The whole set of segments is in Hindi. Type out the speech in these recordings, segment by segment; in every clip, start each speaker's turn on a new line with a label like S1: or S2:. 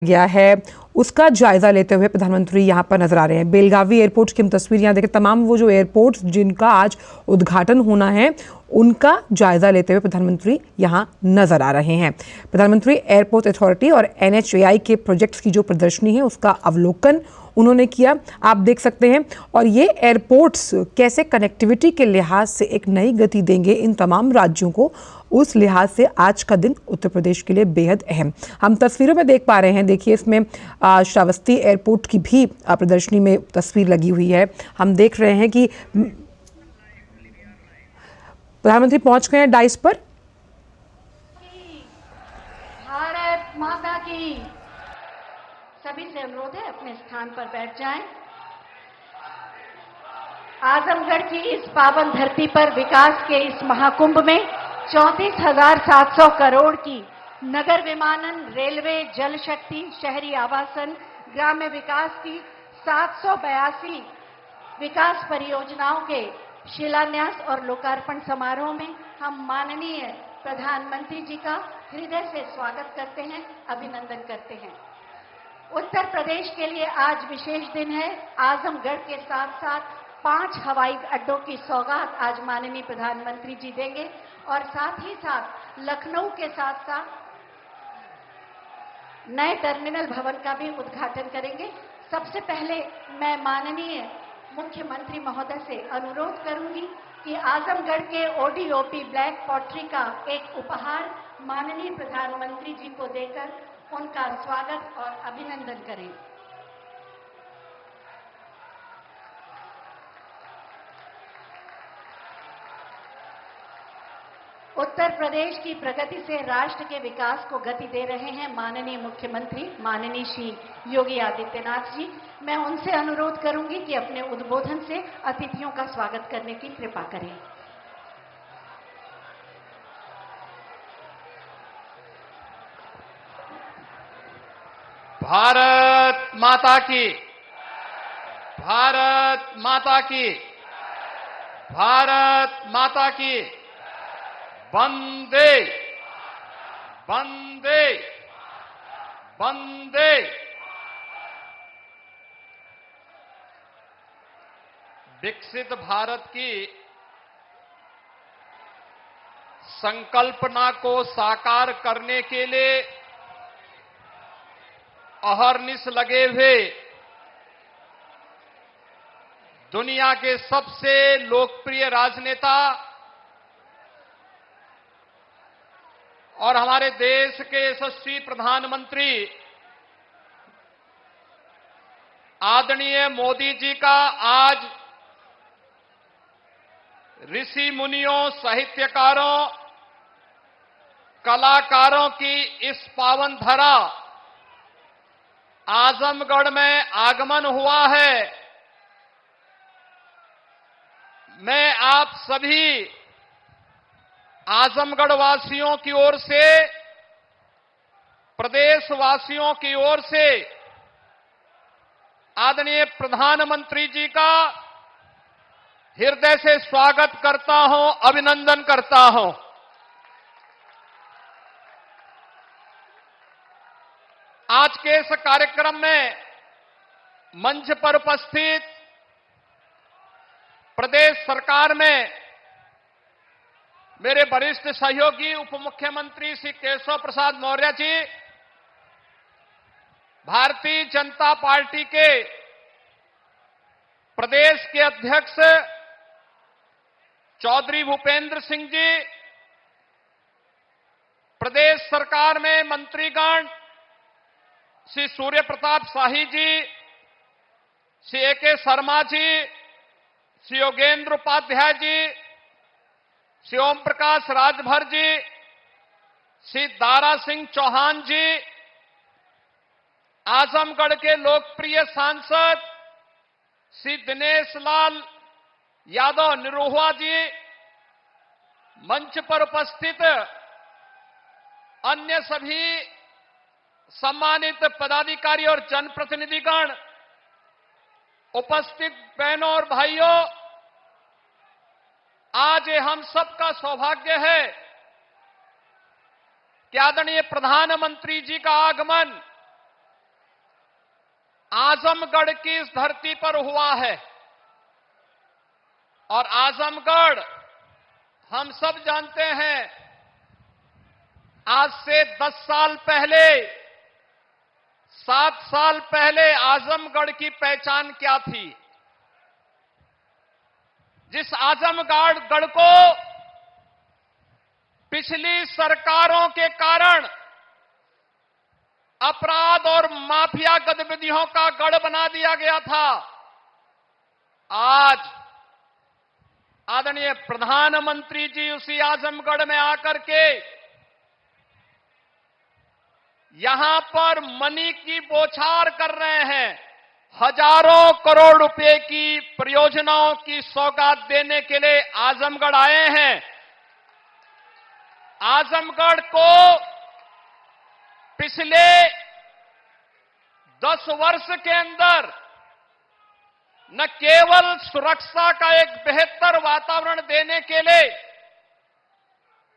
S1: गया है उसका जायजा लेते हुए प्रधानमंत्री यहां पर नजर आ रहे हैं। बेलगावी एयरपोर्ट की हम तस्वीर यहां देखें। तमाम वो जो एयरपोर्ट्स जिनका आज उद्घाटन होना है उनका जायजा लेते हुए प्रधानमंत्री यहां नजर आ रहे हैं। प्रधानमंत्री एयरपोर्ट अथॉरिटी और NHAI के प्रोजेक्ट्स की जो प्रदर्शनी है उसका अवलोकन उन्होंने किया, आप देख सकते हैं। और ये एयरपोर्ट्स कैसे कनेक्टिविटी के लिहाज से एक नई गति देंगे इन तमाम राज्यों को, उस लिहाज से आज का दिन उत्तर प्रदेश के लिए बेहद अहम। हम तस्वीरों में देख पा रहे हैं, देखिए इसमें श्रावस्ती एयरपोर्ट की भी प्रदर्शनी में तस्वीर लगी हुई है। हम देख रहे हैं कि प्रधानमंत्री पहुंच गए हैं डाइस पर।
S2: भारत माता की। सभी से अनुरोध है अपने स्थान पर बैठ जाएं। आजमगढ़ की इस पावन धरती पर विकास के इस महाकुंभ में 34,700 करोड़ की नगर विमानन, रेलवे, जल शक्ति, शहरी आवासन, ग्राम्य विकास की 782 विकास परियोजनाओं के शिलान्यास और लोकार्पण समारोह में हम माननीय प्रधानमंत्री जी का हृदय से स्वागत करते हैं, अभिनंदन करते हैं। उत्तर प्रदेश के लिए आज विशेष दिन है। आजमगढ़ के साथ साथ 5 हवाई अड्डों की सौगात आज माननीय प्रधानमंत्री जी देंगे और साथ ही साथ लखनऊ के साथ साथ नए टर्मिनल भवन का भी उद्घाटन करेंगे। सबसे पहले मैं माननीय मुख्यमंत्री महोदय से अनुरोध करूंगी कि आजमगढ़ के ODOP ब्लैक पॉटरी का एक उपहार माननीय प्रधानमंत्री जी को देकर उनका स्वागत और अभिनंदन करें। उत्तर प्रदेश की प्रगति से राष्ट्र के विकास को गति दे रहे हैं माननीय मुख्यमंत्री माननीय श्री योगी आदित्यनाथ जी। मैं उनसे अनुरोध करूंगी कि अपने उद्बोधन से अतिथियों का स्वागत करने की कृपा करें।
S3: भारत माता की, भारत माता की, भारत माता की। वंदे वंदे वंदे। विकसित भारत की संकल्पना को साकार करने के लिए अहर्निश लगे हुए दुनिया के सबसे लोकप्रिय राजनेता और हमारे देश के यशस्वी प्रधानमंत्री आदरणीय मोदी जी का आज ऋषि मुनियों, साहित्यकारों, कलाकारों की इस पावन धरा आजमगढ़ में आगमन हुआ है। मैं आप सभी आजमगढ़ वासियों की ओर से, प्रदेश वासियों की ओर से आदरणीय प्रधानमंत्री जी का हृदय से स्वागत करता हूं, अभिनंदन करता हूं। आज के इस कार्यक्रम में मंच पर उपस्थित प्रदेश सरकार में मेरे वरिष्ठ सहयोगी उप मुख्यमंत्री श्री केशव प्रसाद मौर्य जी, भारतीय जनता पार्टी के प्रदेश के अध्यक्ष चौधरी भूपेंद्र सिंह जी, प्रदेश सरकार में मंत्रीगण श्री सूर्य प्रताप शाही जी, श्री AK शर्मा जी, श्री योगेंद्र उपाध्याय जी, श्री ओम प्रकाश राजभर जी, श्री दारा सिंह चौहान जी, आजमगढ़ के लोकप्रिय सांसद श्री दिनेश लाल यादव निरोहुआ जी, मंच पर उपस्थित अन्य सभी सम्मानित पदाधिकारी और जनप्रतिनिधिगण, उपस्थित बहनों और भाइयों, आज ये हम सबका सौभाग्य है कि आदरणीय प्रधानमंत्री जी का आगमन आजमगढ़ की इस धरती पर हुआ है। और आजमगढ़ हम सब जानते हैं, आज से 10 साल पहले, 7 साल पहले आजमगढ़ की पहचान क्या थी। जिस आजमगढ़ को पिछली सरकारों के कारण अपराध और माफिया गतिविधियों का गढ़ बना दिया गया था, आज आदरणीय प्रधानमंत्री जी उसी आजमगढ़ में आकर के यहां पर मनी की बौछार कर रहे हैं। हजारों करोड़ रुपए की परियोजनाओं की सौगात देने के लिए आजमगढ़ आए हैं। आजमगढ़ को पिछले 10 वर्ष के अंदर न केवल सुरक्षा का एक बेहतर वातावरण देने के लिए,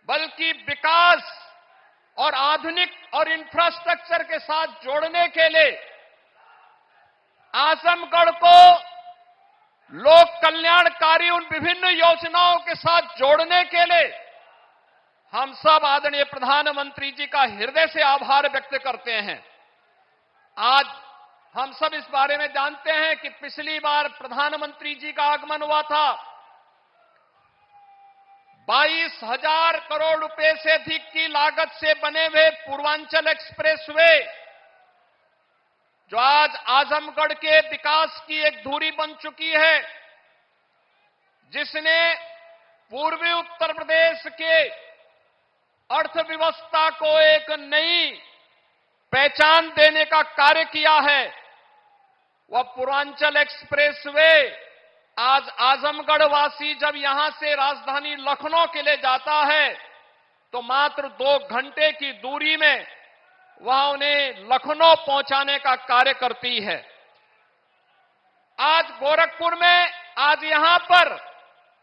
S3: बल्कि विकास और आधुनिक और इंफ्रास्ट्रक्चर के साथ जोड़ने के लिए आजमगढ़ को लोक कल्याणकारी उन विभिन्न योजनाओं के साथ जोड़ने के लिए हम सब आदरणीय प्रधानमंत्री जी का हृदय से आभार व्यक्त करते हैं। आज हम सब इस बारे में जानते हैं कि पिछली बार प्रधानमंत्री जी का आगमन हुआ था, 22,000 करोड़ रुपए से अधिक की लागत से बने हुए पूर्वांचल एक्सप्रेसवे, जो आज आजमगढ़ के विकास की एक धुरी बन चुकी है, जिसने पूर्वी उत्तर प्रदेश के अर्थव्यवस्था को एक नई पहचान देने का कार्य किया है। वह पूर्वांचल एक्सप्रेसवे आज आजमगढ़ वासी जब यहां से राजधानी लखनऊ के लिए जाता है तो मात्र 2 घंटे की दूरी में वह उन्हें लखनऊ पहुंचाने का कार्य करती है। आज गोरखपुर में, आज यहां पर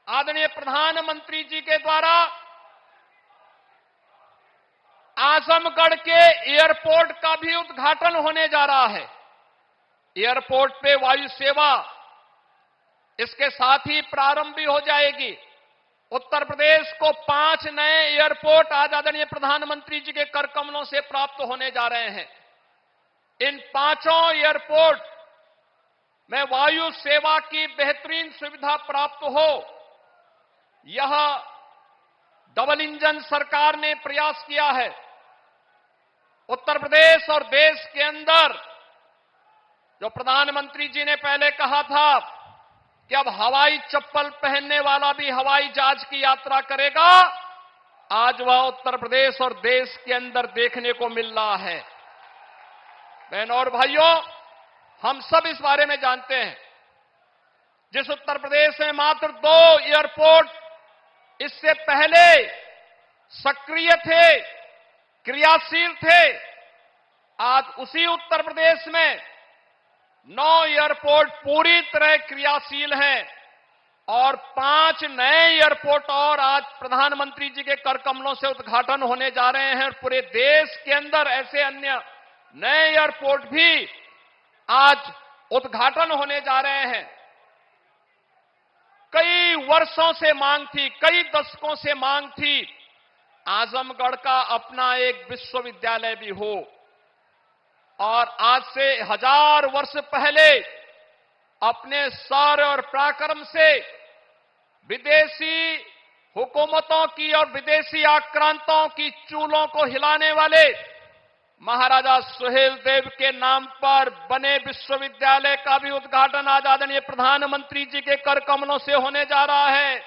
S3: आदरणीय प्रधानमंत्री जी के द्वारा आजमगढ़ के एयरपोर्ट का भी उद्घाटन होने जा रहा है। एयरपोर्ट पे वायु सेवा इसके साथ ही प्रारंभ भी हो जाएगी। उत्तर प्रदेश को 5 नए एयरपोर्ट आज आदरणीय प्रधानमंत्री जी के कर कमलों से प्राप्त होने जा रहे हैं। इन 5 एयरपोर्ट में वायु सेवा की बेहतरीन सुविधा प्राप्त हो, यह डबल इंजन सरकार ने प्रयास किया है। उत्तर प्रदेश और देश के अंदर जो प्रधानमंत्री जी ने पहले कहा था कि अब हवाई चप्पल पहनने वाला भी हवाई जहाज की यात्रा करेगा, आज वह उत्तर प्रदेश और देश के अंदर देखने को मिल रहा है। बहनों और भाइयों, हम सब इस बारे में जानते हैं, जिस उत्तर प्रदेश में मात्र 2 एयरपोर्ट इससे पहले सक्रिय थे, क्रियाशील थे, आज उसी उत्तर प्रदेश में 9 एयरपोर्ट पूरी तरह क्रियाशील हैं और 5 नए एयरपोर्ट और आज प्रधानमंत्री जी के कर कमलों से उद्घाटन होने जा रहे हैं। और पूरे देश के अंदर ऐसे अन्य नए एयरपोर्ट भी आज उद्घाटन होने जा रहे हैं। कई वर्षों से मांग थी, कई दशकों से मांग थी, आजमगढ़ का अपना एक विश्वविद्यालय भी हो। और आज से 1000 वर्ष पहले अपने शौर्य और पराक्रम से विदेशी हुकूमतों की और विदेशी आक्रांताओं की चूलों को हिलाने वाले महाराजा सुहेल देव के नाम पर बने विश्वविद्यालय का भी उद्घाटन आज आदरणीय प्रधानमंत्री जी के कर कमलों से होने जा रहा है।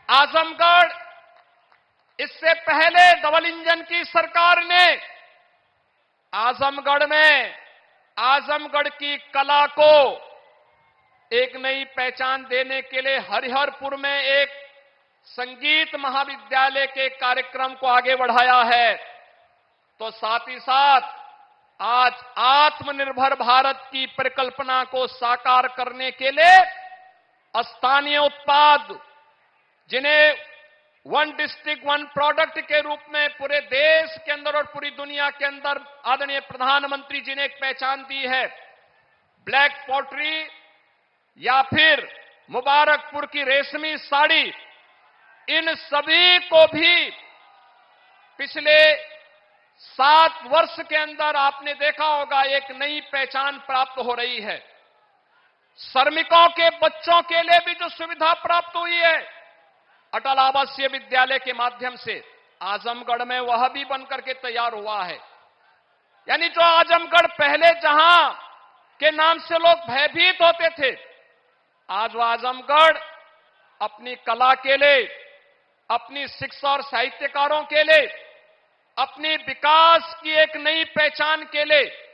S3: आजमगढ़, इससे पहले डबल इंजन की सरकार ने आजमगढ़ में आजमगढ़ की कला को एक नई पहचान देने के लिए हरिहरपुर में एक संगीत महाविद्यालय के कार्यक्रम को आगे बढ़ाया है। तो साथ ही साथ आज आत्मनिर्भर भारत की परिकल्पना को साकार करने के लिए स्थानीय उत्पाद, जिन्हें वन डिस्ट्रिक्ट वन प्रोडक्ट के रूप में पूरे देश के अंदर और पूरी दुनिया के अंदर आदरणीय प्रधानमंत्री जी ने एक पहचान दी है। ब्लैक पॉटरी या फिर मुबारकपुर की रेशमी साड़ी, इन सभी को भी पिछले 7 वर्ष के अंदर आपने देखा होगा एक नई पहचान प्राप्त हो रही है। श्रमिकों के बच्चों के लिए भी जो सुविधा प्राप्त हुई है अटल आवासीय विद्यालय के माध्यम से, आजमगढ़ में वह भी बनकर के तैयार हुआ है। यानी जो आजमगढ़ पहले जहां के नाम से लोग भयभीत होते थे, आज वह आजमगढ़ अपनी कला के लिए, अपनी शिक्षा और साहित्यकारों के लिए, अपनी विकास की एक नई पहचान के लिए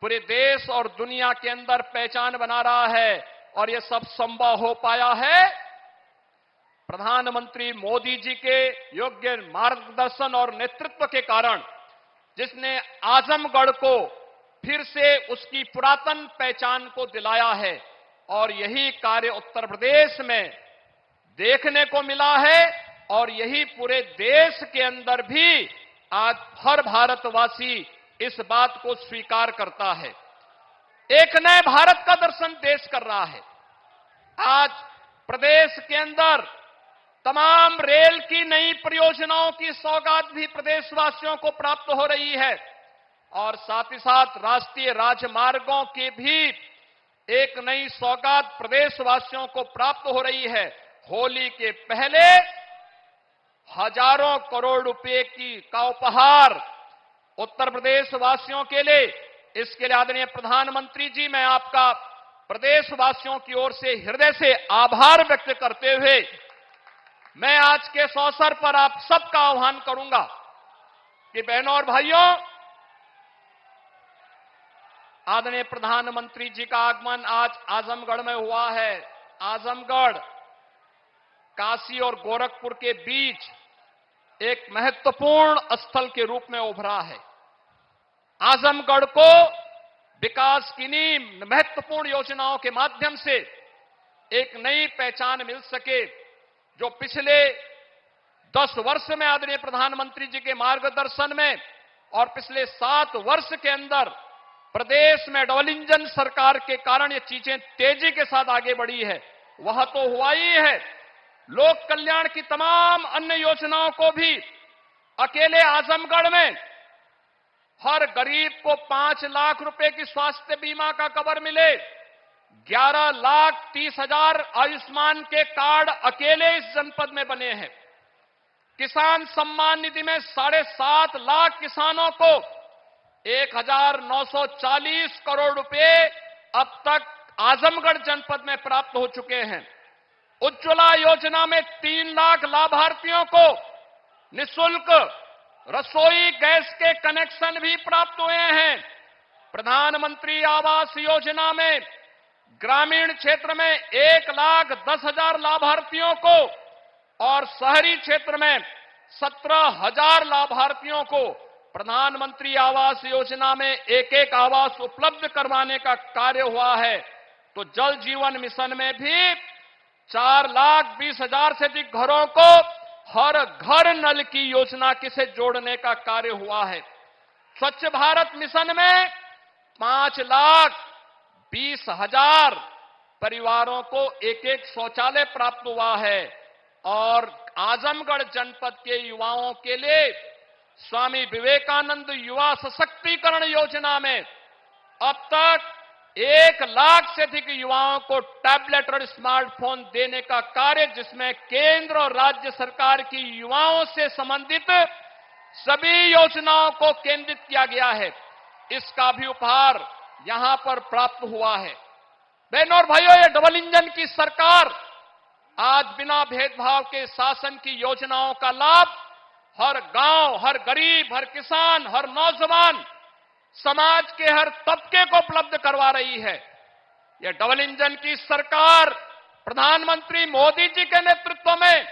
S3: पूरे देश और दुनिया के अंदर पहचान बना रहा है। और यह सब संभव हो पाया है प्रधानमंत्री मोदी जी के योग्य मार्गदर्शन और नेतृत्व के कारण, जिसने आजमगढ़ को फिर से उसकी पुरातन पहचान को दिलाया है। और यही कार्य उत्तर प्रदेश में देखने को मिला है और यही पूरे देश के अंदर भी आज हर भारतवासी इस बात को स्वीकार करता है। एक नए भारत का दर्शन देश कर रहा है। आज प्रदेश के अंदर तमाम रेल की नई परियोजनाओं की सौगात भी प्रदेशवासियों को प्राप्त हो रही है और साथ ही साथ राष्ट्रीय राजमार्गों की भी एक नई सौगात प्रदेशवासियों को प्राप्त हो रही है। होली के पहले हजारों करोड़ रुपए का उपहार उत्तर प्रदेश वासियों के लिए, इसके लिए आदरणीय प्रधानमंत्री जी, मैं आपका प्रदेशवासियों की ओर से हृदय से आभार व्यक्त करते हुए मैं आज के इस अवसर पर आप सबका आह्वान करूंगा कि बहनों और भाइयों, आदरणीय प्रधानमंत्री जी का आगमन आज आजमगढ़ में हुआ है। आजमगढ़ काशी और गोरखपुर के बीच एक महत्वपूर्ण स्थल के रूप में उभरा है। आजमगढ़ को विकास की नींव महत्वपूर्ण योजनाओं के माध्यम से एक नई पहचान मिल सके, जो पिछले 10 वर्ष में आदरणीय प्रधानमंत्री जी के मार्गदर्शन में और पिछले 7 वर्ष के अंदर प्रदेश में डबल इंजन सरकार के कारण ये चीजें तेजी के साथ आगे बढ़ी है, वह तो हुआ ही है। लोक कल्याण की तमाम अन्य योजनाओं को भी अकेले आजमगढ़ में हर गरीब को 5 लाख रुपए की स्वास्थ्य बीमा का कवर मिले, 11,30,000 आयुष्मान के कार्ड अकेले इस जनपद में बने हैं। किसान सम्मान निधि में 7.5 लाख किसानों को 1,940 करोड़ रुपए अब तक आजमगढ़ जनपद में प्राप्त हो चुके हैं। उज्ज्वला योजना में 3 लाख लाभार्थियों को निःशुल्क रसोई गैस के कनेक्शन भी प्राप्त हुए हैं। प्रधानमंत्री आवास योजना में ग्रामीण क्षेत्र में 1,10,000 लाभार्थियों को और शहरी क्षेत्र में 17,000 लाभार्थियों को प्रधानमंत्री आवास योजना में एक आवास उपलब्ध करवाने का कार्य हुआ है। तो जल जीवन मिशन में भी 4,20,000 से अधिक घरों को हर घर नल की योजना से जोड़ने का कार्य हुआ है। स्वच्छ भारत मिशन में 5,20,000 परिवारों को एक शौचालय प्राप्त हुआ है और आजमगढ़ जनपद के युवाओं के लिए स्वामी विवेकानंद युवा सशक्तिकरण योजना में अब तक 1 लाख से अधिक युवाओं को टैबलेट और स्मार्टफोन देने का कार्य, जिसमें केंद्र और राज्य सरकार की युवाओं से संबंधित सभी योजनाओं को केंद्रित किया गया है, इसका भी उपहार यहां पर प्राप्त हुआ है। बहनों और भाइयों, ये डबल इंजन की सरकार आज बिना भेदभाव के शासन की योजनाओं का लाभ हर गांव, हर गरीब, हर किसान, हर नौजवान, समाज के हर तबके को उपलब्ध करवा रही है। यह डबल इंजन की सरकार प्रधानमंत्री मोदी जी के नेतृत्व में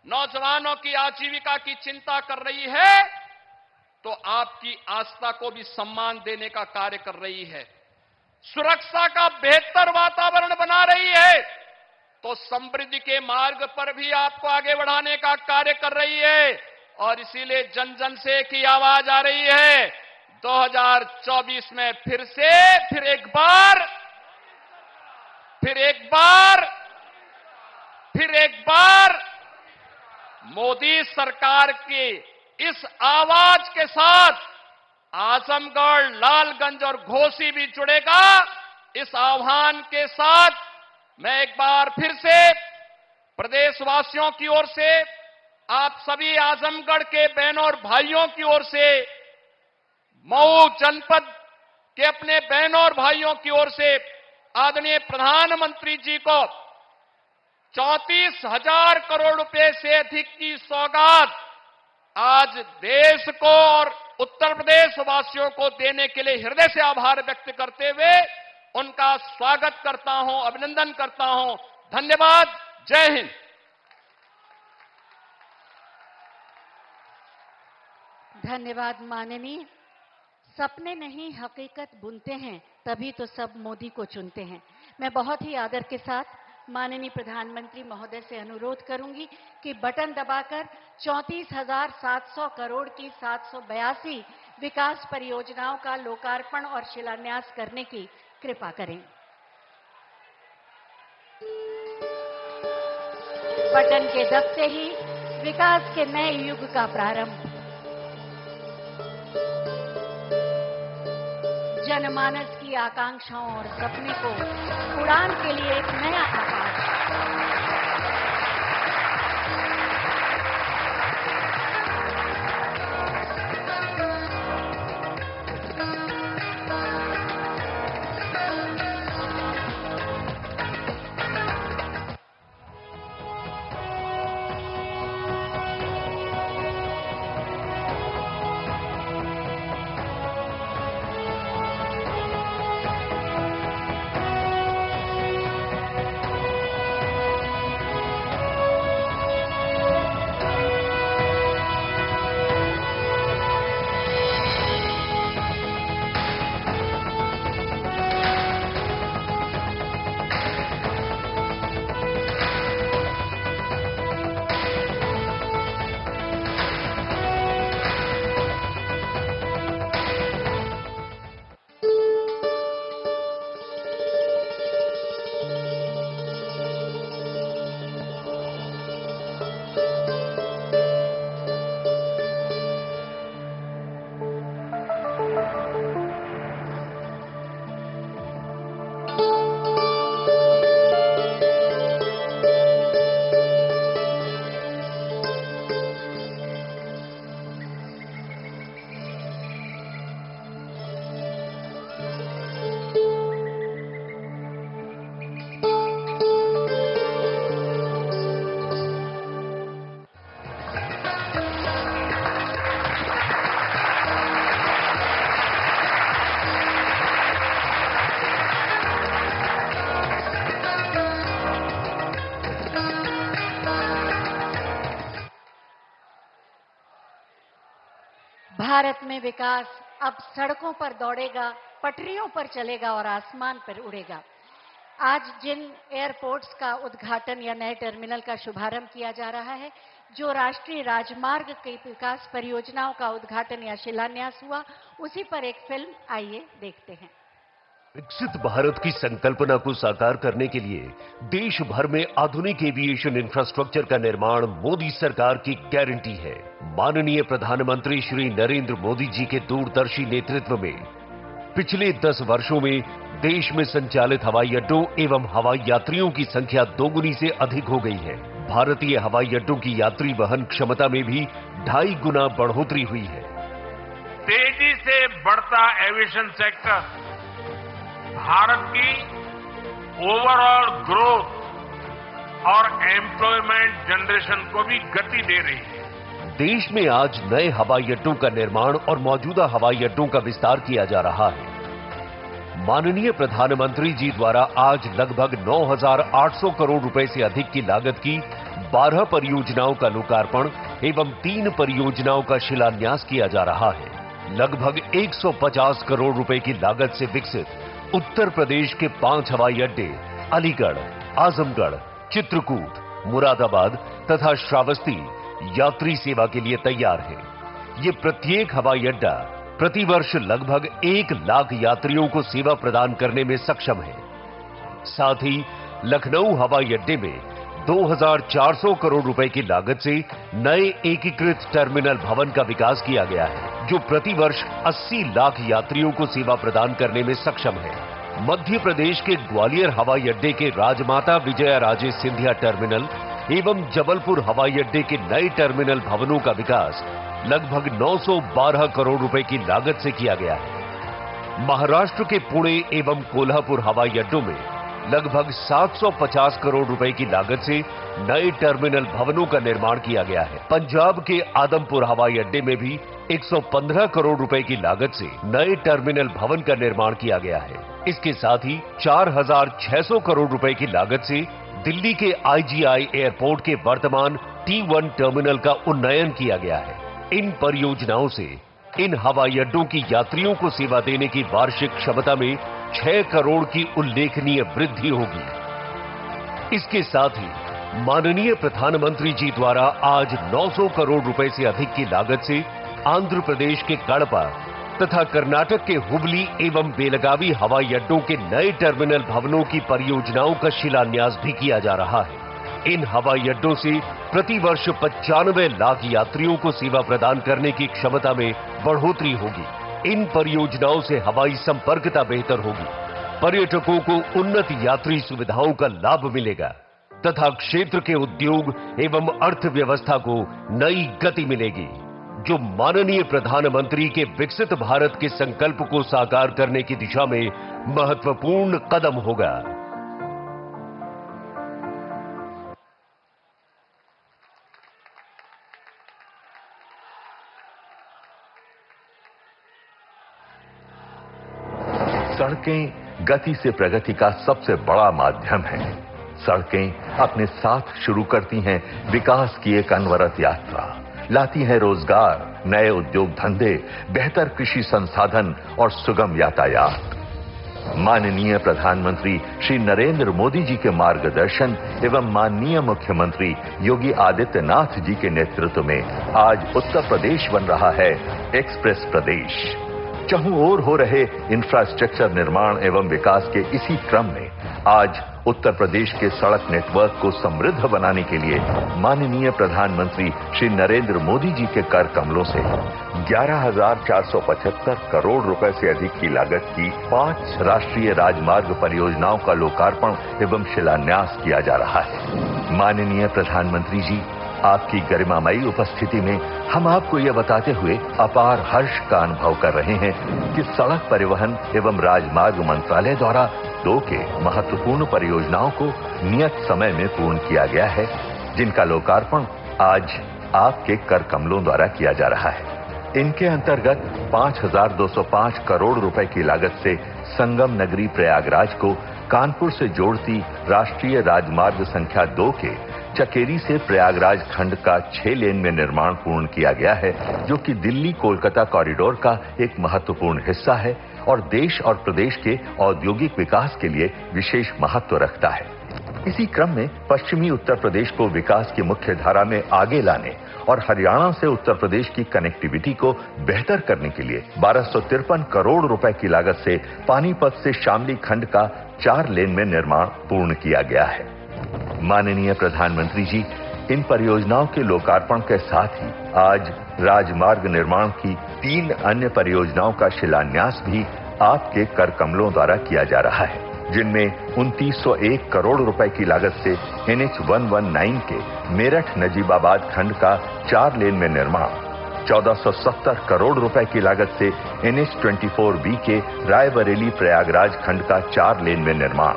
S3: नौजवानों की आजीविका की चिंता कर रही है, तो आपकी आस्था को भी सम्मान देने का कार्य कर रही है। सुरक्षा का बेहतर वातावरण बना रही है। तो समृद्धि के मार्ग पर भी आपको आगे बढ़ाने का कार्य कर रही है और इसीलिए जन जन से एक ही आवाज आ रही है 2024 में फिर एक बार मोदी सरकार की इस आवाज के साथ आजमगढ़, लालगंज और घोसी भी जुड़ेगा। इस आह्वान के साथ मैं एक बार फिर से प्रदेशवासियों की ओर से, आप सभी आजमगढ़ के बहनों और भाइयों की ओर से, मऊ जनपद के अपने बहनों और भाइयों की ओर से आदरणीय प्रधानमंत्री जी को 34,000 करोड़ रुपए से अधिक की सौगात आज देश को और उत्तर प्रदेश वासियों को देने के लिए हृदय से आभार व्यक्त करते हुए उनका स्वागत करता हूं, अभिनंदन करता हूं। धन्यवाद। जय हिंद।
S2: धन्यवाद माननीय। सपने नहीं हकीकत बुनते हैं, तभी तो सब मोदी को चुनते हैं। मैं बहुत ही आदर के साथ माननीय प्रधानमंत्री महोदय से अनुरोध करूंगी कि बटन दबाकर 34,700 करोड़ की 782 विकास परियोजनाओं का लोकार्पण और शिलान्यास करने की कृपा करें। बटन के दबते ही विकास के नए युग का प्रारंभ। जनमानस की आकांक्षाओं और सपने को उड़ान के लिए एक नया आकाश। भारत में विकास अब सड़कों पर दौड़ेगा, पटरियों पर चलेगा और आसमान पर उड़ेगा। आज जिन एयरपोर्ट्स का उद्घाटन या नए टर्मिनल का शुभारंभ किया जा रहा है, जो राष्ट्रीय राजमार्ग की विकास परियोजनाओं का उद्घाटन या शिलान्यास हुआ, उसी पर एक फिल्म आइए देखते हैं।
S4: विकसित भारत की संकल्पना को साकार करने के लिए देश भर में आधुनिक एविएशन इंफ्रास्ट्रक्चर का निर्माण मोदी सरकार की गारंटी है। माननीय प्रधानमंत्री श्री नरेंद्र मोदी जी के दूरदर्शी नेतृत्व में पिछले 10 वर्षों में देश में संचालित हवाई अड्डों एवं हवाई यात्रियों की संख्या दोगुनी से अधिक हो गई है। भारतीय हवाई अड्डों की यात्री वहन क्षमता में भी 2.5 गुना बढ़ोतरी हुई है।
S5: तेजी से बढ़ता एविएशन सेक्टर भारत की ओवरऑल ग्रोथ और एम्प्लॉयमेंट जनरेशन को भी गति दे रही है।
S4: देश में आज नए हवाई अड्डों का निर्माण और मौजूदा हवाई अड्डों का विस्तार किया जा रहा है। माननीय प्रधानमंत्री जी द्वारा आज लगभग 9,800 करोड़ रुपए से अधिक की लागत की 12 परियोजनाओं का लोकार्पण एवं 3 परियोजनाओं का शिलान्यास किया जा रहा है। लगभग 150 करोड़ रुपए की लागत से विकसित उत्तर प्रदेश के 5 हवाई अड्डे अलीगढ़, आजमगढ़, चित्रकूट, मुरादाबाद तथा श्रावस्ती यात्री सेवा के लिए तैयार है। ये प्रत्येक हवाई अड्डा प्रतिवर्ष लगभग 1 लाख यात्रियों को सेवा प्रदान करने में सक्षम है। साथ ही लखनऊ हवाई अड्डे में 2400 करोड़ रुपए की लागत से नए एकीकृत टर्मिनल भवन का विकास किया गया है, जो प्रतिवर्ष 80 लाख यात्रियों को सेवा प्रदान करने में सक्षम है। मध्य प्रदेश के ग्वालियर हवाई अड्डे के राजमाता विजया राजे सिंधिया टर्मिनल एवं जबलपुर हवाई अड्डे के नए टर्मिनल भवनों का विकास लगभग 912 करोड़ रुपए की लागत से किया गया है। महाराष्ट्र के पुणे एवं कोल्हापुर हवाई अड्डों में लगभग 750 करोड़ रुपए की लागत से नए टर्मिनल भवनों का निर्माण किया गया है। पंजाब के आदमपुर हवाई अड्डे में भी 115 करोड़ रुपए की लागत से नए टर्मिनल भवन का निर्माण किया गया है। इसके साथ ही 4600 करोड़ रुपए की लागत से दिल्ली के IGI एयरपोर्ट के वर्तमान T1 टर्मिनल का उन्नयन किया गया है। इन परियोजनाओं से इन हवाई अड्डों की यात्रियों को सेवा देने की वार्षिक क्षमता में 6 करोड़ की उल्लेखनीय वृद्धि होगी। इसके साथ ही माननीय प्रधानमंत्री जी द्वारा आज 900 करोड़ रुपए से अधिक की लागत से आंध्र प्रदेश के कड़पा तथा कर्नाटक के हुबली एवं बेलगावी हवाई अड्डों के नए टर्मिनल भवनों की परियोजनाओं का शिलान्यास भी किया जा रहा है। इन हवाई अड्डों से प्रतिवर्ष 95 लाख यात्रियों को सेवा प्रदान करने की क्षमता में बढ़ोतरी होगी। इन परियोजनाओं से हवाई संपर्कता बेहतर होगी, पर्यटकों को उन्नत यात्री सुविधाओं का लाभ मिलेगा तथा क्षेत्र के उद्योग एवं अर्थव्यवस्था को नई गति मिलेगी, जो माननीय प्रधानमंत्री के विकसित भारत के संकल्प को साकार करने की दिशा में महत्वपूर्ण कदम होगा।
S6: सड़कें गति से प्रगति का सबसे बड़ा माध्यम है। सड़कें अपने साथ शुरू करती हैं विकास की एक अनवरत यात्रा, लाती हैं रोजगार, नए उद्योग धंधे, बेहतर कृषि संसाधन और सुगम यातायात। माननीय प्रधानमंत्री श्री नरेंद्र मोदी जी के मार्गदर्शन एवं माननीय मुख्यमंत्री योगी आदित्यनाथ जी के नेतृत्व में आज उत्तर प्रदेश बन रहा है एक्सप्रेस प्रदेश। चहुं ओर हो रहे इंफ्रास्ट्रक्चर निर्माण एवं विकास के इसी क्रम में आज उत्तर प्रदेश के सड़क नेटवर्क को समृद्ध बनाने के लिए माननीय प्रधानमंत्री श्री नरेंद्र मोदी जी के कर कमलों से 11,475 करोड़ रुपए से अधिक की लागत की 5 राष्ट्रीय राजमार्ग परियोजनाओं का लोकार्पण एवं शिलान्यास किया जा रहा है। माननीय प्रधानमंत्री जी, आपकी गरिमामयी उपस्थिति में हम आपको यह बताते हुए अपार हर्ष का अनुभव कर रहे हैं कि सड़क परिवहन एवं राजमार्ग मंत्रालय द्वारा 2 के महत्वपूर्ण परियोजनाओं को नियत समय में पूर्ण किया गया है, जिनका लोकार्पण आज आपके कर कमलों द्वारा किया जा रहा है। इनके अंतर्गत 5,205 करोड़ रुपए की लागत से संगम नगरी प्रयागराज को कानपुर से जोड़ती राष्ट्रीय राजमार्ग संख्या 2 के चकेरी से प्रयागराज खंड का 6 लेन में निर्माण पूर्ण किया गया है, जो कि दिल्ली कोलकाता कॉरिडोर का एक महत्वपूर्ण हिस्सा है और देश और प्रदेश के औद्योगिक विकास के लिए विशेष महत्व रखता है। इसी क्रम में पश्चिमी उत्तर प्रदेश को विकास की मुख्य धारा में आगे लाने और हरियाणा से उत्तर प्रदेश की कनेक्टिविटी को बेहतर करने के लिए 1253 करोड़ रुपए की लागत से पानीपत से शामली खंड का 4 लेन में निर्माण पूर्ण किया गया है। माननीय प्रधानमंत्री जी, इन परियोजनाओं के लोकार्पण के साथ ही आज राजमार्ग निर्माण की 3 अन्य परियोजनाओं का शिलान्यास भी आपके कर कमलों द्वारा किया जा रहा है, जिनमें 2901 करोड़ रुपए की लागत से NH 119 के मेरठ नजीबाबाद खंड का 4 लेन में निर्माण, 1470 करोड़ रुपए की लागत से NH 24B के रायबरेली प्रयागराज खंड का 4 लेन में निर्माण,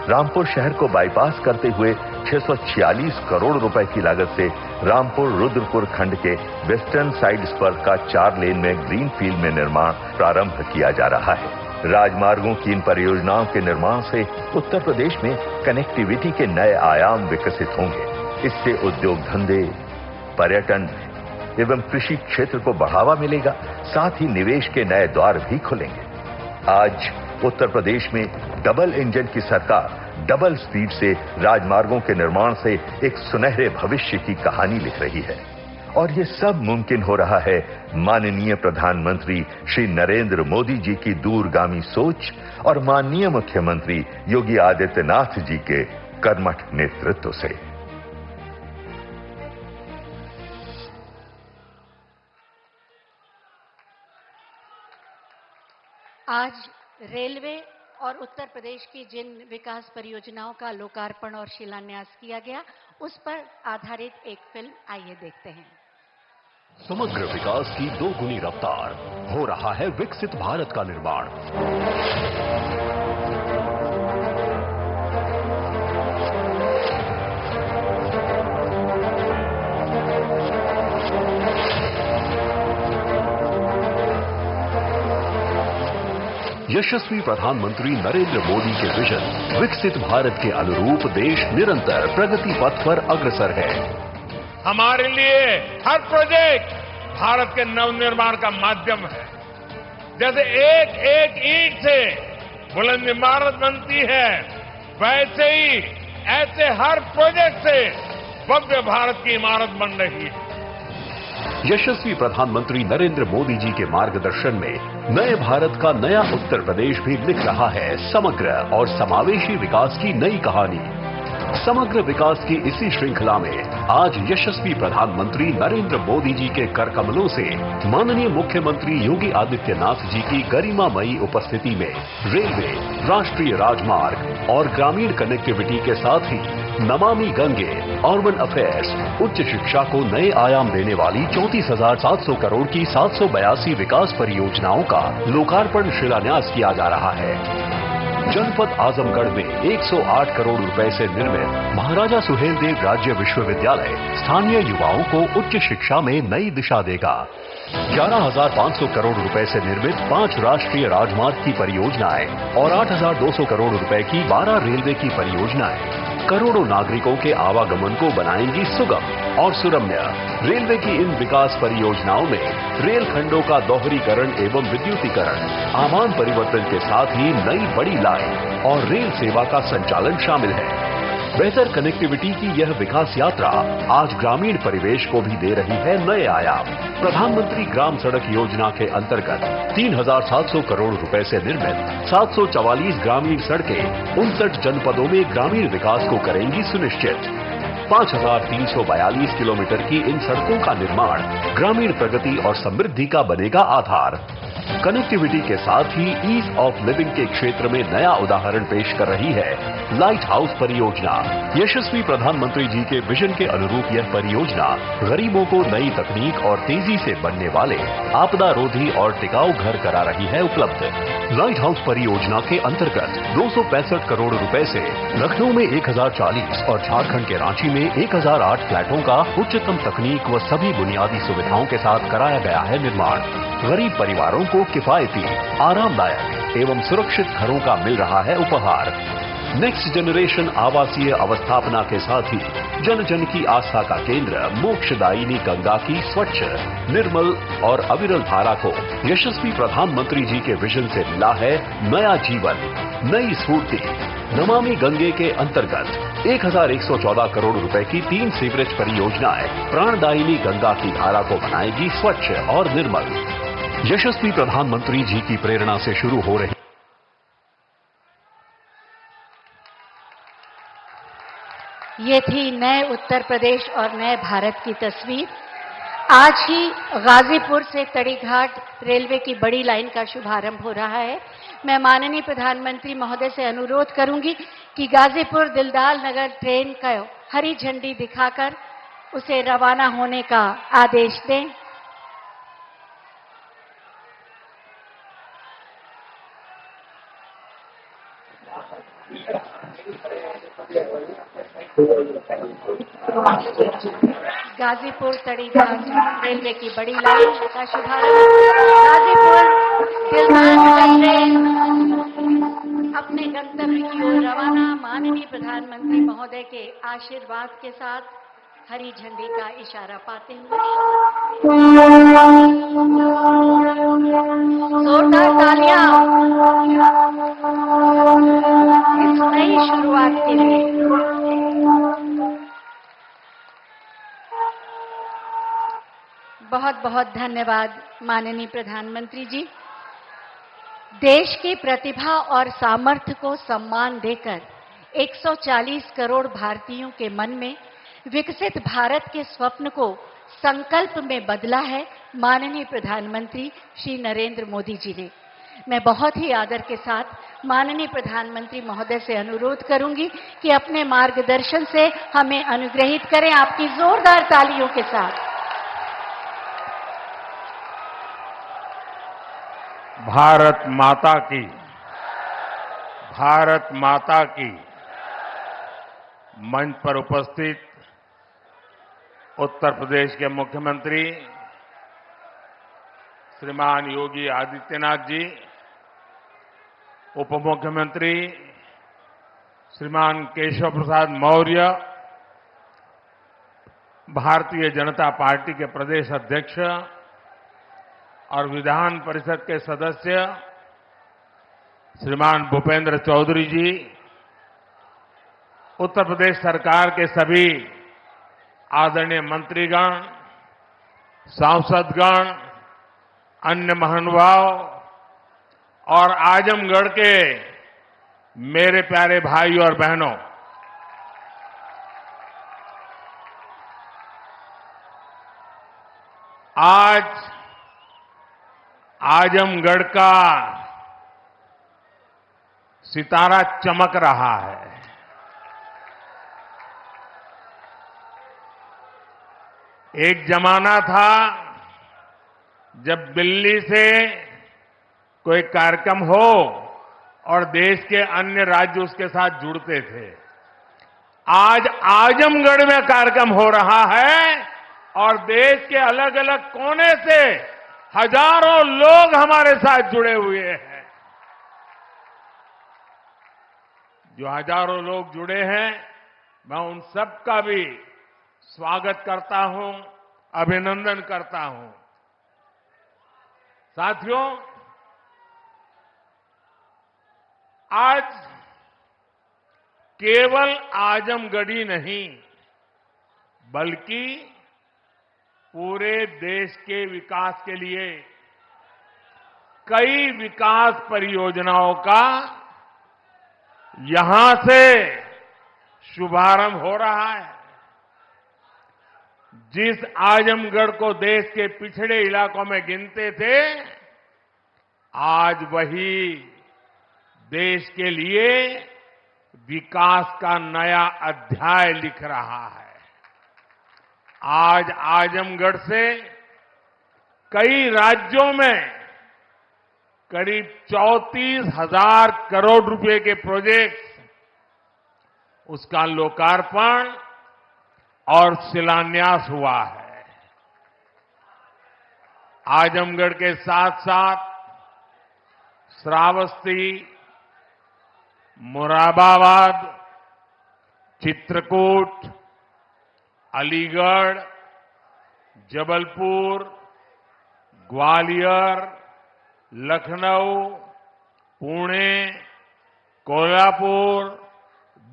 S6: रामपुर शहर को बाईपास करते हुए 646 करोड़ रुपए की लागत से रामपुर रुद्रपुर खंड के वेस्टर्न साइड स्पर का 4 लेन में ग्रीनफील्ड में निर्माण प्रारंभ किया जा रहा है। राजमार्गों की इन परियोजनाओं के निर्माण से उत्तर प्रदेश में कनेक्टिविटी के नए आयाम विकसित होंगे। इससे उद्योग धंधे, पर्यटन एवं कृषि क्षेत्र को बढ़ावा मिलेगा, साथ ही निवेश के नए द्वार भी खुलेंगे। आज उत्तर प्रदेश में डबल इंजन की सरकार डबल स्पीड से राजमार्गों के निर्माण से एक सुनहरे भविष्य की कहानी लिख रही है। और ये सब मुमकिन हो रहा है माननीय प्रधानमंत्री श्री नरेंद्र मोदी जी की दूरगामी सोच और माननीय मुख्यमंत्री योगी आदित्यनाथ जी के कर्मठ नेतृत्व से।
S2: आज रेलवे और उत्तर प्रदेश की जिन विकास परियोजनाओं का लोकार्पण और शिलान्यास किया गया, उस पर आधारित एक फिल्म, आइए देखते हैं।
S4: समग्र विकास की दोगुनी रफ्तार, हो रहा है विकसित भारत का निर्माण। यशस्वी प्रधानमंत्री नरेंद्र मोदी के विजन विकसित भारत के अनुरूप देश निरंतर प्रगति पथ पर अग्रसर है।
S5: हमारे लिए हर प्रोजेक्ट भारत के नवनिर्माण का माध्यम है। जैसे एक एक ईंट से बुलंद इमारत बनती है, वैसे ही ऐसे हर प्रोजेक्ट से भव्य भारत की इमारत बन रही है।
S4: यशस्वी प्रधानमंत्री नरेंद्र मोदी जी के मार्गदर्शन में नए भारत का नया उत्तर प्रदेश भी लिख रहा है समग्र और समावेशी विकास की नई कहानी। समग्र विकास की इसी श्रृंखला में आज यशस्वी प्रधानमंत्री नरेंद्र मोदी जी के करकमलों से माननीय मुख्यमंत्री योगी आदित्यनाथ जी की गरिमामयी उपस्थिति में रेलवे, राष्ट्रीय राजमार्ग और ग्रामीण कनेक्टिविटी के साथ ही नमामि गंगे, अर्बन अफेयर्स, उच्च शिक्षा को नए आयाम देने वाली 34,700 करोड़ की 782 विकास परियोजनाओं का लोकार्पण शिलान्यास किया जा रहा है। जनपद आजमगढ़ में 108 करोड़ रुपए से निर्मित महाराजा सुहेलदेव राज्य विश्वविद्यालय स्थानीय युवाओं को उच्च शिक्षा में नई दिशा देगा। 11,500 करोड़ रुपए से निर्मित 5 राष्ट्रीय राजमार्ग की परियोजनाएं और 8,200 करोड़ रुपए की 12 रेलवे की परियोजनाएं करोड़ों नागरिकों के आवागमन को बनाएंगी सुगम और सुरम्य। रेलवे की इन विकास परियोजनाओं में रेल खंडों का दोहरीकरण एवं विद्युतीकरण, आमान परिवर्तन के साथ ही नई बड़ी लाइन और रेल सेवा का संचालन शामिल है। बेहतर कनेक्टिविटी की यह विकास यात्रा आज ग्रामीण परिवेश को भी दे रही है नए आयाम। प्रधानमंत्री ग्राम सड़क योजना के अंतर्गत 3,700 करोड़ रुपए से निर्मित 744 ग्रामीण सड़कें 59 जनपदों में ग्रामीण विकास को करेंगी सुनिश्चित। 5,342 किलोमीटर की इन सड़कों का निर्माण ग्रामीण प्रगति और समृद्धि का बनेगा आधार। कनेक्टिविटी के साथ ही ईज ऑफ लिविंग के क्षेत्र में नया उदाहरण पेश कर रही है लाइट हाउस परियोजना। यशस्वी प्रधानमंत्री जी के विजन के अनुरूप यह परियोजना गरीबों को नई तकनीक और तेजी से बनने वाले आपदा रोधी और टिकाऊ घर करा रही है उपलब्ध। लाइट हाउस परियोजना के अंतर्गत 265 करोड़ रुपए से लखनऊ में 1,040 और झारखंड के रांची में 1,008 फ्लैटों का उच्चतम तकनीक व सभी बुनियादी सुविधाओं के साथ कराया गया है निर्माण। गरीब परिवारों को किफायती, आरामदायक एवं सुरक्षित घरों का मिल रहा है उपहार। नेक्स्ट जनरेशन आवासीय अवस्थापना के साथ ही जन जन की आस्था का केंद्र मोक्षदायिनी गंगा की स्वच्छ, निर्मल और अविरल धारा को यशस्वी प्रधानमंत्री जी के विजन से मिला है नया जीवन, नई स्फूर्ति। नमामि गंगे के अंतर्गत 1,114 करोड़ रुपए की 3 सीवरेज परियोजनाएं प्राणदायिनी गंगा की धारा को बनाएगी स्वच्छ और निर्मल। यशस्वी प्रधानमंत्री जी की प्रेरणा से शुरू हो रही
S2: ये थी नए उत्तर प्रदेश और नए भारत की तस्वीर। आज ही गाजीपुर से तड़ीघाट रेलवे की बड़ी लाइन का शुभारंभ हो रहा है। मैं माननीय प्रधानमंत्री महोदय से अनुरोध करूंगी कि गाजीपुर दिलदार नगर ट्रेन का हरी झंडी दिखाकर उसे रवाना होने का आदेश दें। गाजीपुर तड़ीघाट रेलवे की बड़ी लाइन का शुभारंभ। गाजीपुर दिलदार नगर ट्रेन अपने गंतव्य की ओर रवाना। माननीय प्रधानमंत्री महोदय के आशीर्वाद के साथ हरी झंडी का इशारा पाते हुए जोरदार तालियां इस नई शुरुआत बहुत धन्यवाद माननीय प्रधानमंत्री जी। देश की प्रतिभा और सामर्थ्य को सम्मान देकर 140 करोड़ भारतीयों के मन में विकसित भारत के स्वप्न को संकल्प में बदला है माननीय प्रधानमंत्री श्री नरेंद्र मोदी जी ने। मैं बहुत ही आदर के साथ माननीय प्रधानमंत्री महोदय से अनुरोध करूंगी कि अपने मार्गदर्शन से हमें अनुग्रहित करें आपकी जोरदार तालियों के साथ।
S5: भारत माता की मंच पर उपस्थित उत्तर प्रदेश के मुख्यमंत्री श्रीमान योगी आदित्यनाथ जी, उप मुख्यमंत्री श्रीमान केशव प्रसाद मौर्य, भारतीय जनता पार्टी के प्रदेश अध्यक्ष और विधान परिषद के सदस्य श्रीमान भूपेंद्र चौधरी जी, उत्तर प्रदेश सरकार के सभी आदरणीय मंत्रीगण, सांसदगण, अन्य महानुभाव और आजमगढ़ के मेरे प्यारे भाई और बहनों, आज आजमगढ़ का सितारा चमक रहा है। एक जमाना था जब दिल्ली से कोई कार्यक्रम हो और देश के अन्य राज्य उसके साथ जुड़ते थे। आज आजमगढ़ में कार्यक्रम हो रहा है और देश के अलग अलग कोने से हजारों लोग हमारे साथ जुड़े हुए हैं। जो हजारों लोग जुड़े हैं, मैं उन सबका भी स्वागत करता हूं, अभिनंदन करता हूं। साथियों, आज केवल आजमगढ़ी नहीं बल्कि पूरे देश के विकास के लिए कई विकास परियोजनाओं का यहां से शुभारंभ हो रहा है। जिस आजमगढ़ को देश के पिछड़े इलाकों में गिनते थे, आज वही देश के लिए विकास का नया अध्याय लिख रहा है। आज आजमगढ़ से कई राज्यों में करीब 34,000 करोड़ रुपए के प्रोजेक्ट्स, उसका लोकार्पण और शिलान्यास हुआ है। आजमगढ़ के साथ साथ श्रावस्ती, मुरादाबाद, चित्रकूट, अलीगढ़, जबलपुर, ग्वालियर, लखनऊ, पुणे, कोल्हापुर,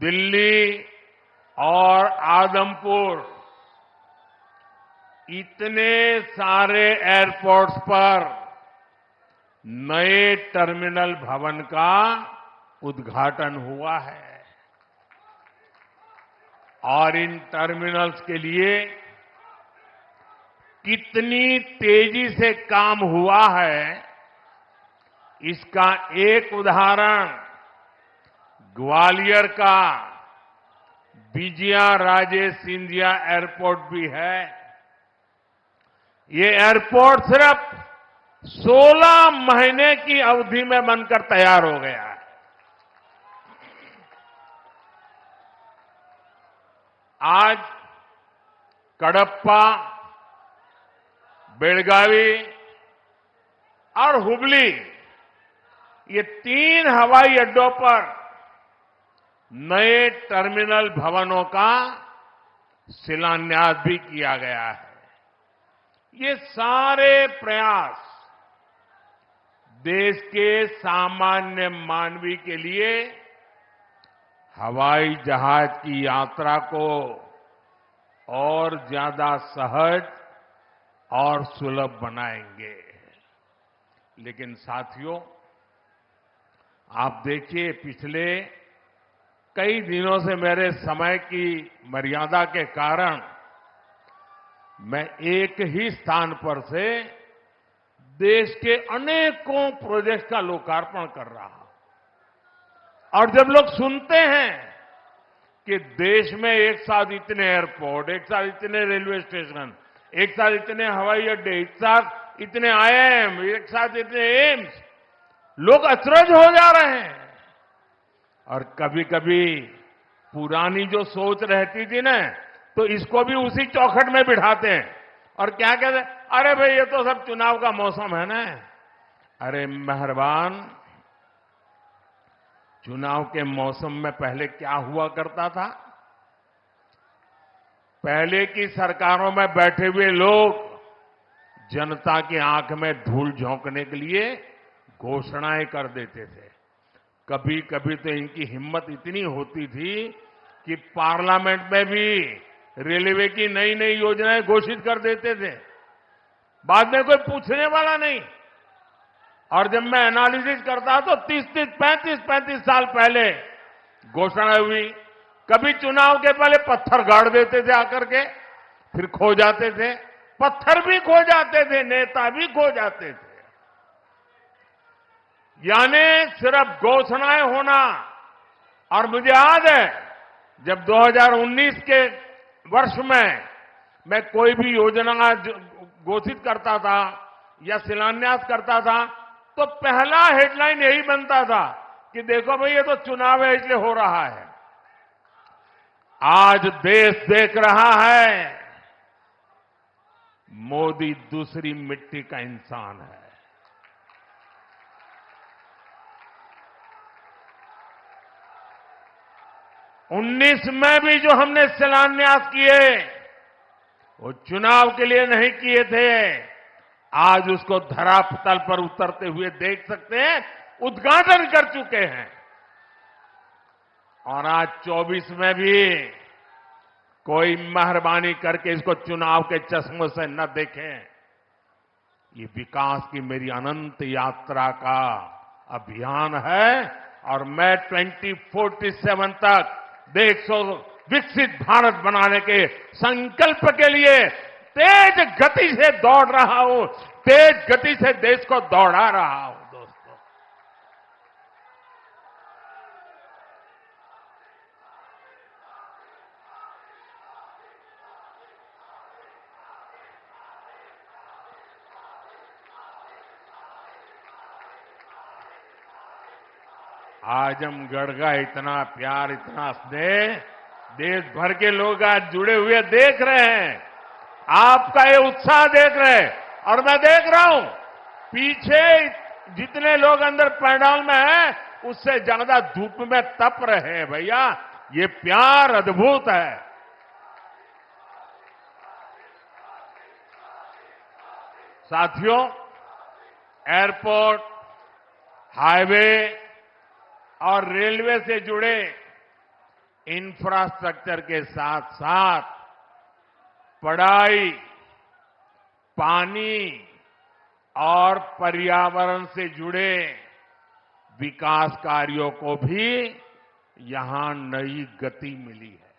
S5: दिल्ली और आदमपुर, इतने सारे एयरपोर्ट्स पर नए टर्मिनल भवन का उद्घाटन हुआ है। और इन टर्मिनल्स के लिए कितनी तेजी से काम हुआ है, इसका एक उदाहरण ग्वालियर का विजया राजे सिंधिया एयरपोर्ट भी है। ये एयरपोर्ट सिर्फ 16 महीने की अवधि में बनकर तैयार हो गया है। आज कडप्पा, बेलगावी और हुबली, ये 3 हवाई अड्डों पर नए टर्मिनल भवनों का शिलान्यास भी किया गया है। ये सारे प्रयास देश के सामान्य मानवी के लिए हवाई जहाज की यात्रा को और ज्यादा सहज, और सुलभ बनाएंगे। लेकिन साथियों, आप देखिए, पिछले कई दिनों से मेरे समय की मर्यादा के कारण मैं एक ही स्थान पर से देश के अनेकों प्रोजेक्ट का लोकार्पण कर रहा हूं। और जब लोग सुनते हैं कि देश में एक साथ इतने एयरपोर्ट, एक साथ इतने रेलवे स्टेशन, एक साथ इतने हवाई अड्डे, एक साथ इतने आईआईएम, एक साथ इतने एम्स, लोग अचरज हो जा रहे हैं। और कभी कभी पुरानी जो सोच रहती थी ना, तो इसको भी उसी चौखट में बिठाते हैं और क्या कहते हैं, अरे भाई ये तो सब चुनाव का मौसम है ना। अरे मेहरबान, चुनाव के मौसम में पहले क्या हुआ करता था? पहले की सरकारों में बैठे हुए लोग जनता की आंख में धूल झोंकने के लिए घोषणाएं कर देते थे। कभी कभी तो इनकी हिम्मत इतनी होती थी कि पार्लियामेंट में भी रेलवे की नई नई योजनाएं घोषित कर देते थे, बाद में कोई पूछने वाला नहीं। और जब मैं एनालिसिस करता तो 35 साल पहले घोषणा हुई। कभी चुनाव के पहले पत्थर गाड़ देते थे आकर के, फिर खो जाते थे, पत्थर भी खो जाते थे, नेता भी खो जाते थे। यानी सिर्फ घोषणाएं होना। और मुझे याद है, जब 2019 के वर्ष में मैं कोई भी योजना घोषित करता था या शिलान्यास करता था, तो पहला हेडलाइन यही बनता था कि देखो भाई, ये तो चुनाव है इसलिए हो रहा है। आज देश देख रहा है, मोदी दूसरी मिट्टी का इंसान है। 19 में भी जो हमने शिलान्यास किए, वो चुनाव के लिए नहीं किए थे। आज उसको धरातल पर उतरते हुए देख सकते हैं, उद्घाटन कर चुके हैं। और आज 24 में भी कोई मेहरबानी करके इसको चुनाव के चश्मों से न देखें। ये विकास की मेरी अनंत यात्रा का अभियान है और मैं 2047 तक देश को विकसित भारत बनाने के संकल्प के लिए तेज गति से दौड़ रहा हूं, तेज गति से देश को दौड़ा रहा हूं। दोस्तों, आजमगढ़ का इतना प्यार, इतना स्नेह देश भर के लोग आज जुड़े हुए देख रहे हैं। आपका ये उत्साह देख रहे हैं और मैं देख रहा हूं पीछे जितने लोग अंदर पंडाल में हैं, उससे ज्यादा धूप में तप रहे हैं। भैया, ये प्यार अद्भुत है। साथियों, एयरपोर्ट, हाईवे और रेलवे से जुड़े इंफ्रास्ट्रक्चर के साथ साथ पढ़ाई, पानी और पर्यावरण से जुड़े विकास कार्यों को भी यहां नई गति मिली है।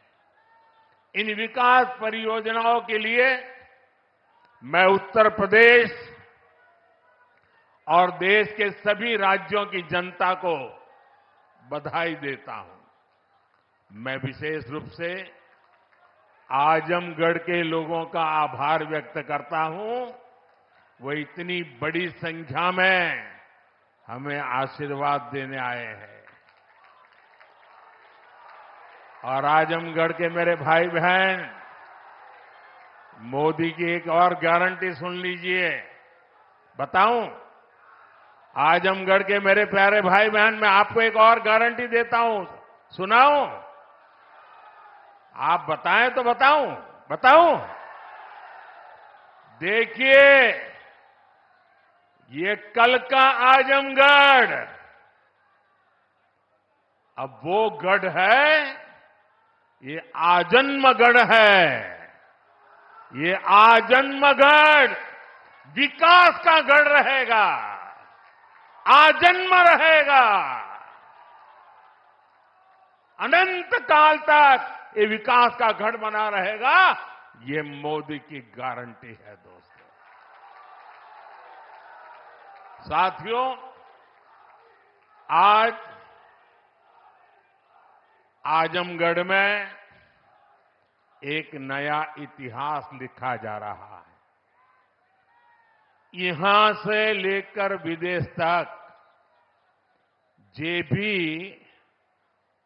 S5: इन विकास परियोजनाओं के लिए मैं उत्तर प्रदेश और देश के सभी राज्यों की जनता को बधाई देता हूं। मैं विशेष रूप से आजमगढ़ के लोगों का आभार व्यक्त करता हूं। वो इतनी बड़ी संख्या में हमें आशीर्वाद देने आए हैं। और आजमगढ़ के मेरे भाई बहन, मोदी की एक और गारंटी सुन लीजिए। बताऊं? आजमगढ़ के मेरे प्यारे भाई बहन, मैं आपको एक और गारंटी देता हूं, सुनाऊं? आप बताएं तो बताऊं? देखिए, ये कल का आजमगढ़ अब वो गढ़ है, ये आजन्मगढ़ है। ये आजन्मगढ़ विकास का गढ़ रहेगा, आजन्म रहेगा, अनंत काल तक ये विकास का गढ़ बना रहेगा। ये मोदी की गारंटी है दोस्तों। साथियों, आज आजमगढ़ में एक नया इतिहास लिखा जा रहा है। यहां से लेकर विदेश तक जे भी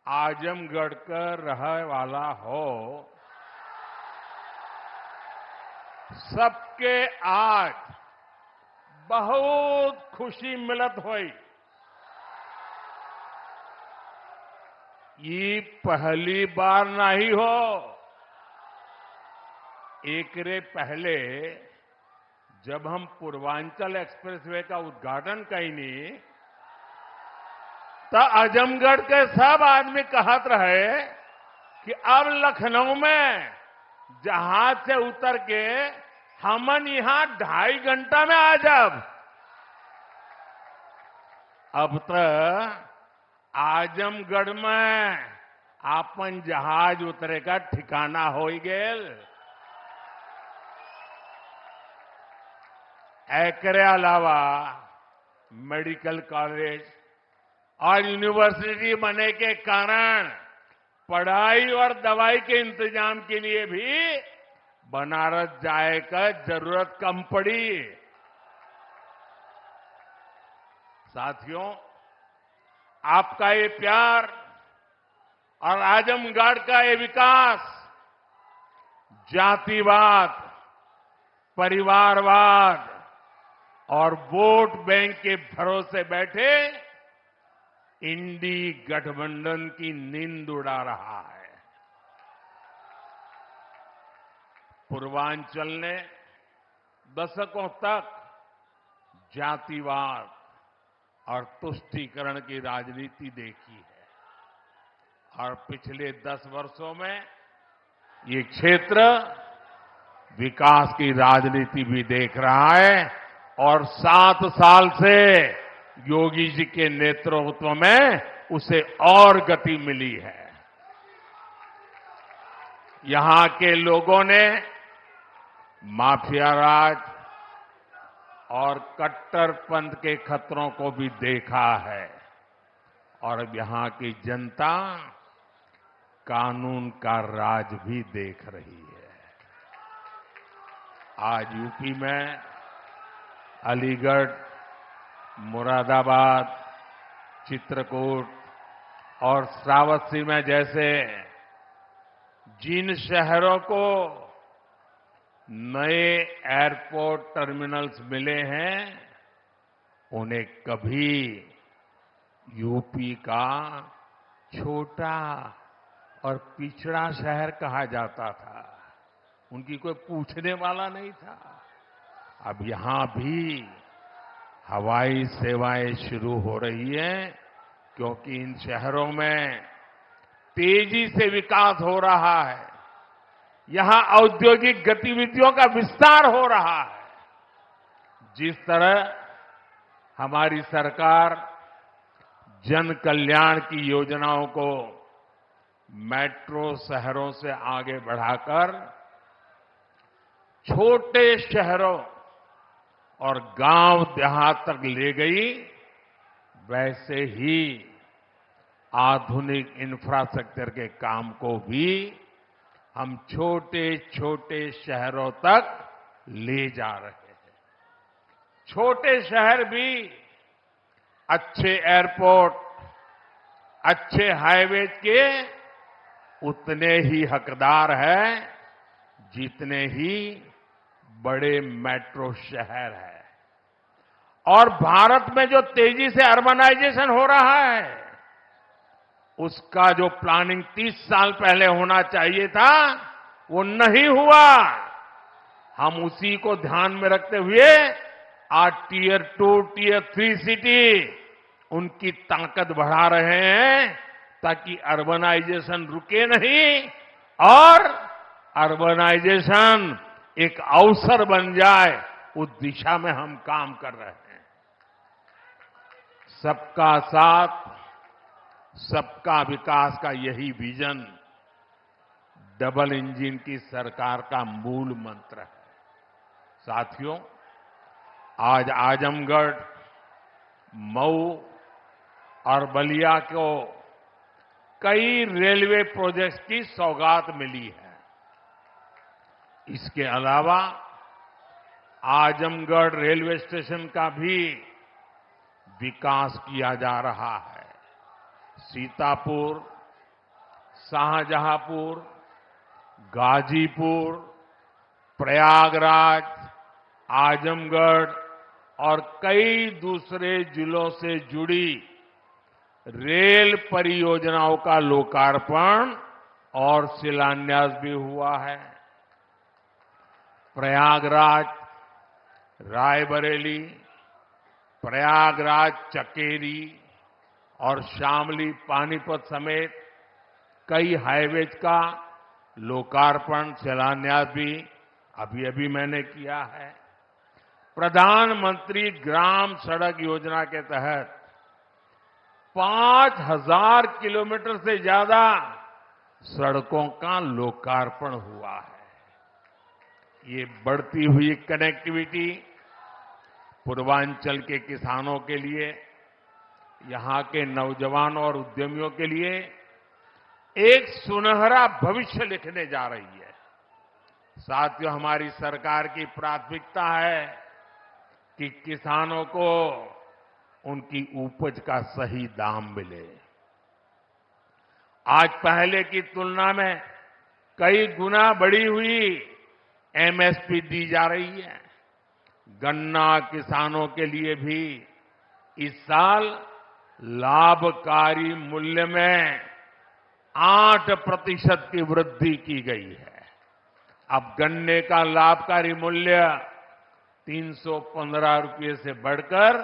S5: आजमगढ़ का रहे वाला हो, सबके आज बहुत खुशी मिलत हुई। ये पहली बार नहीं हो। एक रे पहले जब हम पूर्वांचल एक्सप्रेसवे का उद्घाटन कईनी, तो आजमगढ़ के सब आदमी कहत रहे कि अब लखनऊ में जहाज से उतर के हमन यहां 2.5 घंटा में आ जाब। अब तो आजमगढ़ में आपन जहाज उतरे का ठिकाना हो गेल। एकरे अलावा मेडिकल कॉलेज और यूनिवर्सिटी बनने के कारण पढ़ाई और दवाई के इंतजाम के लिए भी बनारस जाए का जरूरत कम पड़ी। साथियों, आपका ये प्यार और आजमगढ़ का ये विकास जातिवाद, परिवारवाद और वोट बैंक के भरोसे बैठे इंडी गठबंधन की नींद उड़ा रहा है। पूर्वांचल ने दशकों तक जातिवाद और तुष्टीकरण की राजनीति देखी है और पिछले 10 वर्षों में ये क्षेत्र विकास की राजनीति भी देख रहा है और 7 साल से योगी जी के नेतृत्व में उसे और गति मिली है। यहां के लोगों ने माफिया राज और कट्टरपंथ के खतरों को भी देखा है और अब यहां की जनता कानून का राज भी देख रही है। आज यूपी में अलीगढ़, मुरादाबाद, चित्रकूट और श्रावस्ती में जैसे जिन शहरों को नए एयरपोर्ट टर्मिनल्स मिले हैं, उन्हें कभी यूपी का छोटा और पिछड़ा शहर कहा जाता था। उनकी कोई पूछने वाला नहीं था। अब यहां भी हवाई सेवाएं शुरू हो रही हैं क्योंकि इन शहरों में तेजी से विकास हो रहा है। यहां औद्योगिक गतिविधियों का विस्तार हो रहा है। जिस तरह हमारी सरकार जन कल्याण की योजनाओं को मेट्रो शहरों से आगे बढ़ाकर छोटे शहरों और गांव देहात तक ले गई, वैसे ही आधुनिक इंफ्रास्ट्रक्चर के काम को भी हम छोटे छोटे शहरों तक ले जा रहे हैं। छोटे शहर भी अच्छे एयरपोर्ट, अच्छे हाईवे के उतने ही हकदार हैं जितने ही बड़े मेट्रो शहर हैं। और भारत में जो तेजी से अर्बनाइजेशन हो रहा है, उसका जो प्लानिंग 30 साल पहले होना चाहिए था, वो नहीं हुआ। हम उसी को ध्यान में रखते हुए आज टियर 2, टियर 3 सिटी उनकी ताकत बढ़ा रहे हैं ताकि अर्बनाइजेशन रुके नहीं और अर्बनाइजेशन एक अवसर बन जाए, उस दिशा में हम काम कर रहे हैं। सबका साथ, सबका विकास का यही विजन डबल इंजन की सरकार का मूल मंत्र है। साथियों, आज आजमगढ़, मऊ और बलिया को कई रेलवे प्रोजेक्ट्स की सौगात मिली है। इसके अलावा आजमगढ़ रेलवे स्टेशन का भी विकास किया जा रहा है। सीतापुर, शाहजहांपुर, गाजीपुर, प्रयागराज, आजमगढ़ और कई दूसरे जिलों से जुड़ी रेल परियोजनाओं का लोकार्पण और शिलान्यास भी हुआ है। प्रयागराज रायबरेली, प्रयागराज चकेरी और शामली पानीपत समेत कई हाईवेज का लोकार्पण शिलान्यास भी अभी मैंने किया है। प्रधानमंत्री ग्राम सड़क योजना के तहत 5000 किलोमीटर से ज्यादा सड़कों का लोकार्पण हुआ है। ये बढ़ती हुई कनेक्टिविटी पूर्वांचल के किसानों के लिए, यहां के नौजवानों और उद्यमियों के लिए एक सुनहरा भविष्य लिखने जा रही है। साथियों, हमारी सरकार की प्राथमिकता है कि किसानों को उनकी उपज का सही दाम मिले। आज पहले की तुलना में कई गुना बढ़ी हुई एमएसपी दी जा रही है। गन्ना किसानों के लिए भी इस साल लाभकारी मूल्य में 8% की वृद्धि की गई है। अब गन्ने का लाभकारी मूल्य 315 रुपये से बढ़कर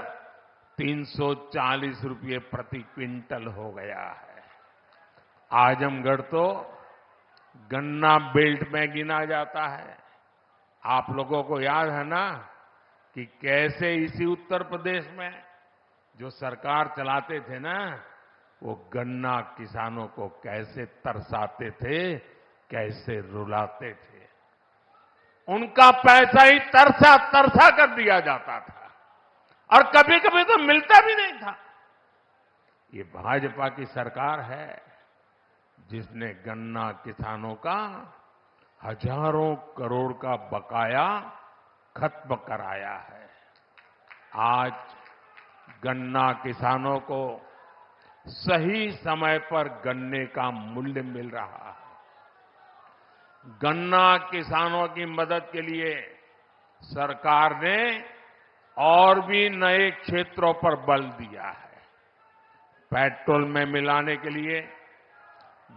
S5: 340 रुपये प्रति क्विंटल हो गया है। आजमगढ़ तो गन्ना बेल्ट में गिना जाता है। आप लोगों को याद है ना कि कैसे इसी उत्तर प्रदेश में जो सरकार चलाते थे ना, वो गन्ना किसानों को कैसे तरसाते थे, कैसे रुलाते थे। उनका पैसा ही तरसा तरसा कर दिया जाता था और कभी कभी तो मिलता भी नहीं था। ये भाजपा की सरकार है जिसने गन्ना किसानों का हजारों करोड़ का बकाया खत्म कराया है। आज गन्ना किसानों को सही समय पर गन्ने का मूल्य मिल रहा है। गन्ना किसानों की मदद के लिए सरकार ने और भी नए क्षेत्रों पर बल दिया है। पेट्रोल में मिलाने के लिए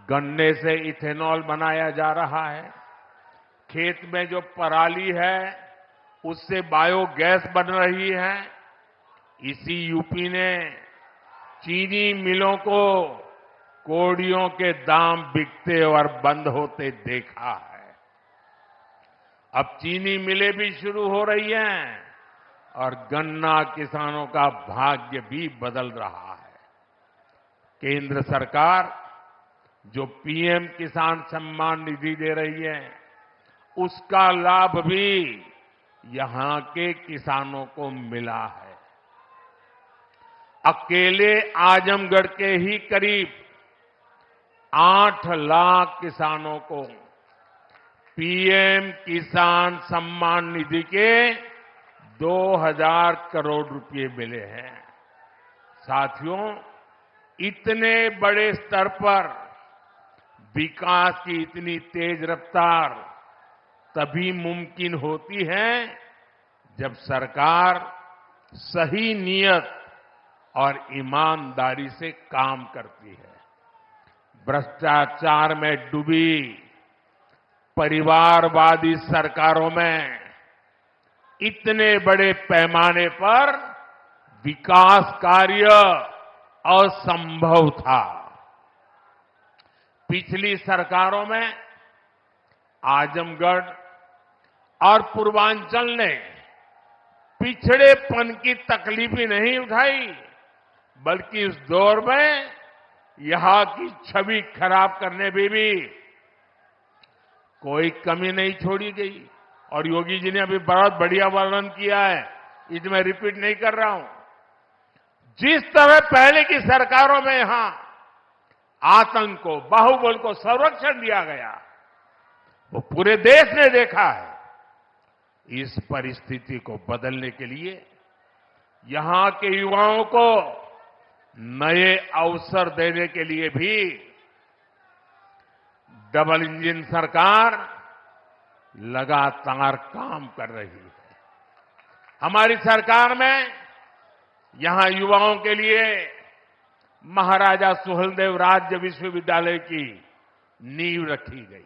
S5: गन्ने से इथेनॉल बनाया जा रहा है। खेत में जो पराली है उससे बायोगैस बन रही है। इसी यूपी ने चीनी मिलों को कोड़ियों के दाम बिकते और बंद होते देखा है। अब चीनी मिलें भी शुरू हो रही हैं और गन्ना किसानों का भाग्य भी बदल रहा है। केंद्र सरकार जो पीएम किसान सम्मान निधि दे रही है, उसका लाभ भी यहां के किसानों को मिला है। अकेले आजमगढ़ के ही करीब 8 लाख किसानों को पीएम किसान सम्मान निधि के 2000 करोड़ रुपए मिले हैं। साथियों, इतने बड़े स्तर पर विकास की इतनी तेज रफ्तार तभी मुमकिन होती है जब सरकार सही नियत और ईमानदारी से काम करती है। भ्रष्टाचार में डूबी परिवारवादी सरकारों में इतने बड़े पैमाने पर विकास कार्य असंभव था। पिछली सरकारों में आजमगढ़ और पूर्वांचल ने पिछड़ेपन की तकलीफ ही नहीं उठाई, बल्कि इस दौर में यहां की छवि खराब करने में भी कोई कमी नहीं छोड़ी गई। और योगी जी ने अभी बहुत बढ़िया वर्णन किया है, इसमें रिपीट नहीं कर रहा हूं। जिस तरह पहले की सरकारों में यहां आतंक को, बाहुबल को संरक्षण दिया गया, वो पूरे देश ने देखा है। इस परिस्थिति को बदलने के लिए यहां के युवाओं को नए अवसर देने के लिए भी डबल इंजन सरकार लगातार काम कर रही है। हमारी सरकार में यहां युवाओं के लिए महाराजा सुहेलदेव राज्य विश्वविद्यालय की नींव रखी गई,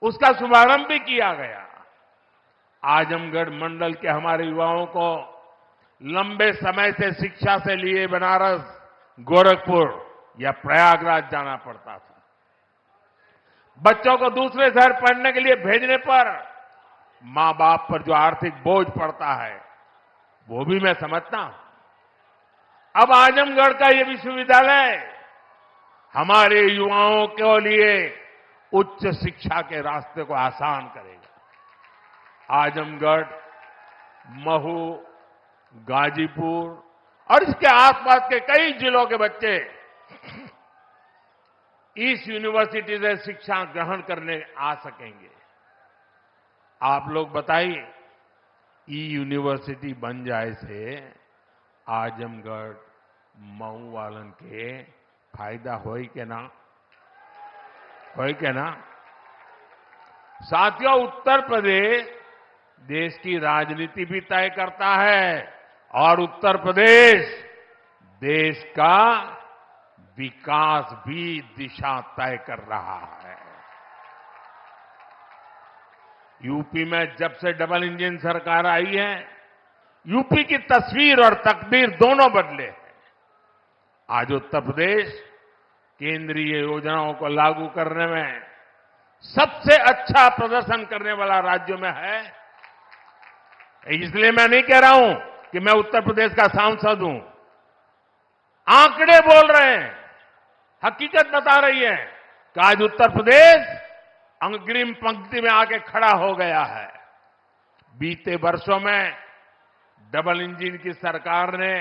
S5: उसका शुभारंभ भी किया गया। आजमगढ़ मंडल के हमारे युवाओं को लंबे समय से शिक्षा से लिए बनारस, गोरखपुर या प्रयागराज जाना पड़ता था। बच्चों को दूसरे शहर पढ़ने के लिए भेजने पर मां बाप पर जो आर्थिक बोझ पड़ता है, वो भी मैं समझता हूं। अब आजमगढ़ का ये विश्वविद्यालय हमारे युवाओं के लिए उच्च शिक्षा के रास्ते को आसान करेगा। आजमगढ़, महू, गाजीपुर और इसके आसपास के कई जिलों के बच्चे इस यूनिवर्सिटी से शिक्षा ग्रहण करने आ सकेंगे। आप लोग बताइए, ई यूनिवर्सिटी बन जाए से आजमगढ़, मऊ वालन के फायदा होई के ना? होई के ना? साथियों, उत्तर प्रदेश देश की राजनीति भी तय करता है और उत्तर प्रदेश देश का विकास भी दिशा तय कर रहा है। यूपी में जब से डबल इंजन सरकार आई है, यूपी की तस्वीर और तकदीर दोनों बदले हैं। आज उत्तर प्रदेश केंद्रीय योजनाओं को लागू करने में सबसे अच्छा प्रदर्शन करने वाला राज्यों में है। इसलिए मैं नहीं कह रहा हूं कि मैं उत्तर प्रदेश का सांसद हूं। आंकड़े बोल रहे हैं, हकीकत बता रही है कि आज उत्तर प्रदेश अग्रिम पंक्ति में आके खड़ा हो गया है। बीते वर्षों में डबल इंजन की सरकार ने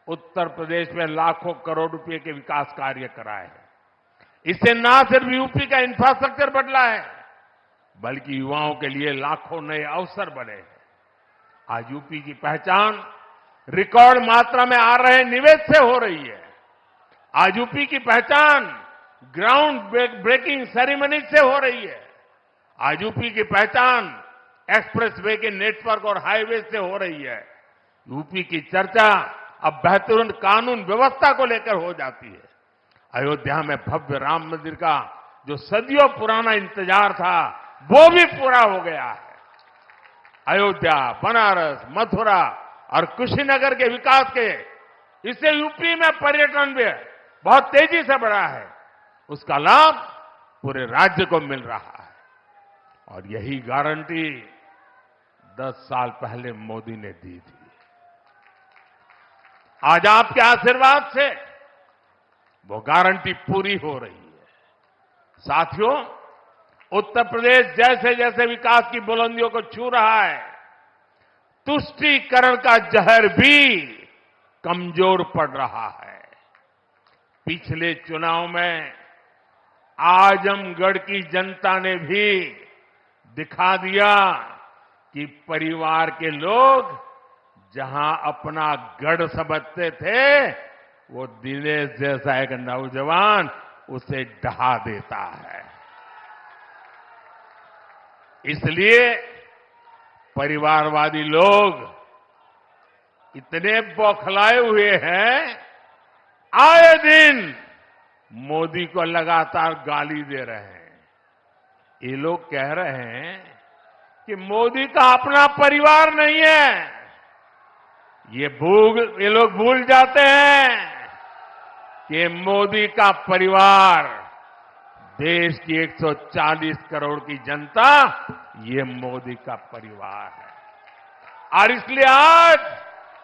S5: उत्तर प्रदेश में लाखों करोड़ रुपए के विकास कार्य कराए हैं। इससे न सिर्फ यूपी का इंफ्रास्ट्रक्चर बदला है, बल्कि युवाओं के लिए लाखों नए अवसर बने हैं। आज यूपी की पहचान रिकॉर्ड मात्रा में आ रहे निवेश से हो रही है। आज यूपी की पहचान ग्राउंड ब्रेकिंग सेरेमनी से हो रही है। आज यूपी की पहचान एक्सप्रेसवे के नेटवर्क और हाईवे से हो रही है। यूपी की चर्चा अब बेहतरीन कानून व्यवस्था को लेकर हो जाती है। अयोध्या में भव्य राम मंदिर का जो सदियों पुराना इंतजार था, वो भी पूरा हो गया है। अयोध्या, बनारस, मथुरा और कुशीनगर के विकास के, इससे यूपी में पर्यटन भी बहुत तेजी से बढ़ा है। उसका लाभ पूरे राज्य को मिल रहा है। और यही गारंटी 10 साल पहले मोदी ने दी थी। आज आपके आशीर्वाद से वो गारंटी पूरी हो रही है। साथियों, उत्तर प्रदेश जैसे जैसे विकास की बुलंदियों को छू रहा है, तुष्टीकरण का जहर भी कमजोर पड़ रहा है। पिछले चुनाव में आजमगढ़ की जनता ने भी दिखा दिया कि परिवार के लोग जहां अपना गढ़ समझते थे, वो दिनेश जैसा एक नौजवान उसे ढहा देता है। इसलिए परिवारवादी लोग इतने बौखलाए हुए हैं, आए दिन मोदी को लगातार गाली दे रहे हैं। ये लोग कह रहे हैं कि मोदी का अपना परिवार नहीं है। ये लोग भूल जाते हैं कि मोदी का परिवार देश की 140 करोड़ की जनता ये मोदी का परिवार है। और इसलिए आज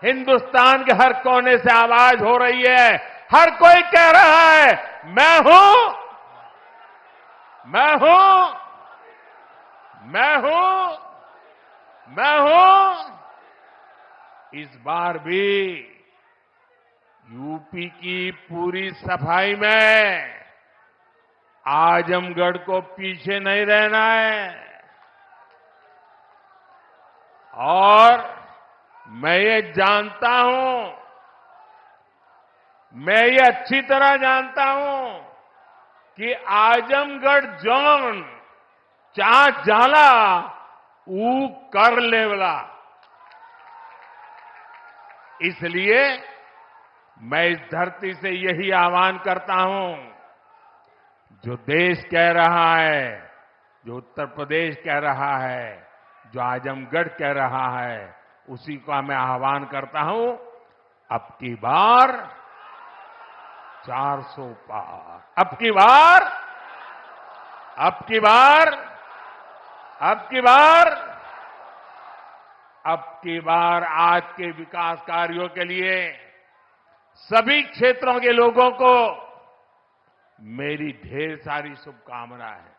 S5: हिंदुस्तान के हर कोने से आवाज हो रही है, हर कोई कह रहा है मैं हूं, मैं हूं, मैं हूं, मैं हूं। इस बार भी यूपी की पूरी सफाई में आजमगढ़ को पीछे नहीं रहना है। और मैं ये जानता हूं, मैं ये अच्छी तरह जानता हूं कि आजमगढ़ जोन चा जाला ऊ कर लेवला। इसलिए मैं इस धरती से यही आह्वान करता हूं, जो देश कह रहा है, जो उत्तर प्रदेश कह रहा है, जो आजमगढ़ कह रहा है, उसी का मैं आह्वान करता हूं, अब की बार 400 पार, अब की बार, अब की बार, अब की बार, अब की बार आज के विकास कार्यों के लिए सभी क्षेत्रों के लोगों को मेरी ढेर सारी शुभकामनाएं हैं।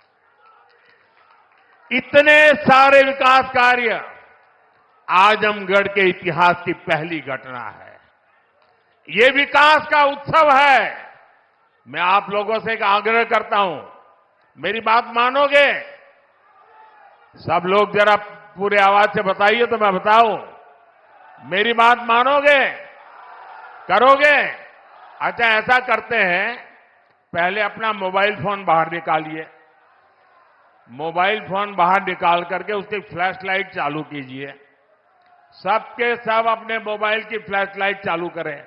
S5: इतने सारे विकास कार्य आजमगढ़ के इतिहास की पहली घटना है। ये विकास का उत्सव है। मैं आप लोगों से एक आग्रह करता हूं, मेरी बात मानोगे? सब लोग जरा पूरे आवाज से बताइए तो मैं बताऊं। मेरी बात मानोगे? करोगे? अच्छा, ऐसा करते हैं, पहले अपना मोबाइल फोन बाहर निकालिए। मोबाइल फोन बाहर निकाल करके उसकी फ्लैश लाइट चालू कीजिए। सबके सब अपने मोबाइल की फ्लैश लाइट चालू करें।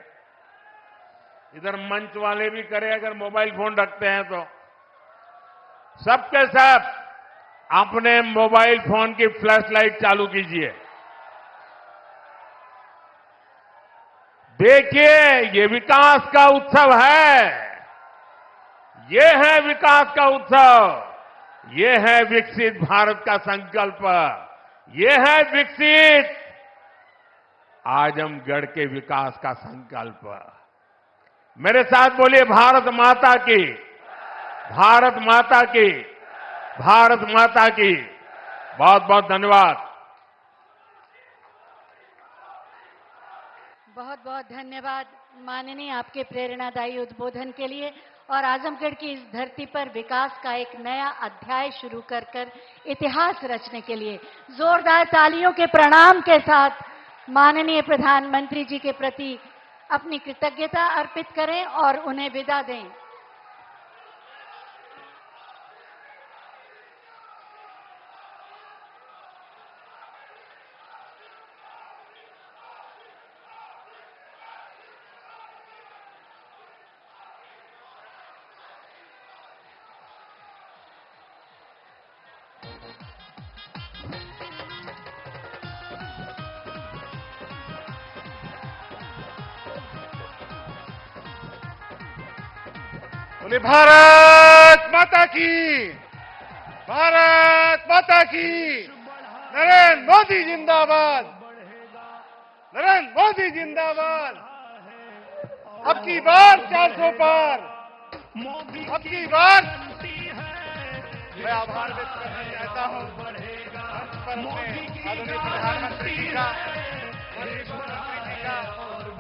S5: इधर मंच वाले भी करें अगर मोबाइल फोन रखते हैं तो। सबके सब अपने मोबाइल फोन की फ्लैश लाइट चालू कीजिए। देखिए, ये विकास का उत्सव है। ये है विकास का उत्सव। ये है विकसित भारत का संकल्प। ये है विकसित आजमगढ़ के विकास का संकल्प। मेरे साथ बोलिए, भारत माता की, भारत माता की, भारत माता की। बहुत बहुत धन्यवाद।
S2: बहुत बहुत धन्यवाद माननीय, आपके प्रेरणादायी उद्बोधन के लिए। और आजमगढ़ की इस धरती पर विकास का एक नया अध्याय शुरू कर इतिहास रचने के लिए जोरदार तालियों के प्रणाम के साथ माननीय प्रधानमंत्री जी के प्रति अपनी कृतज्ञता अर्पित करें और उन्हें विदा दें।
S5: बोले भारत माता की, भारत माता की। नरेंद्र मोदी जिंदाबाद, नरेंद्र मोदी जिंदाबाद। अब की बार 400 पार, अब की बार। मैं आभार व्यक्त करना चाहता हूँ मंच पर अपने आदरणीय प्रधानमंत्री जी का, मुख्यमंत्री जी का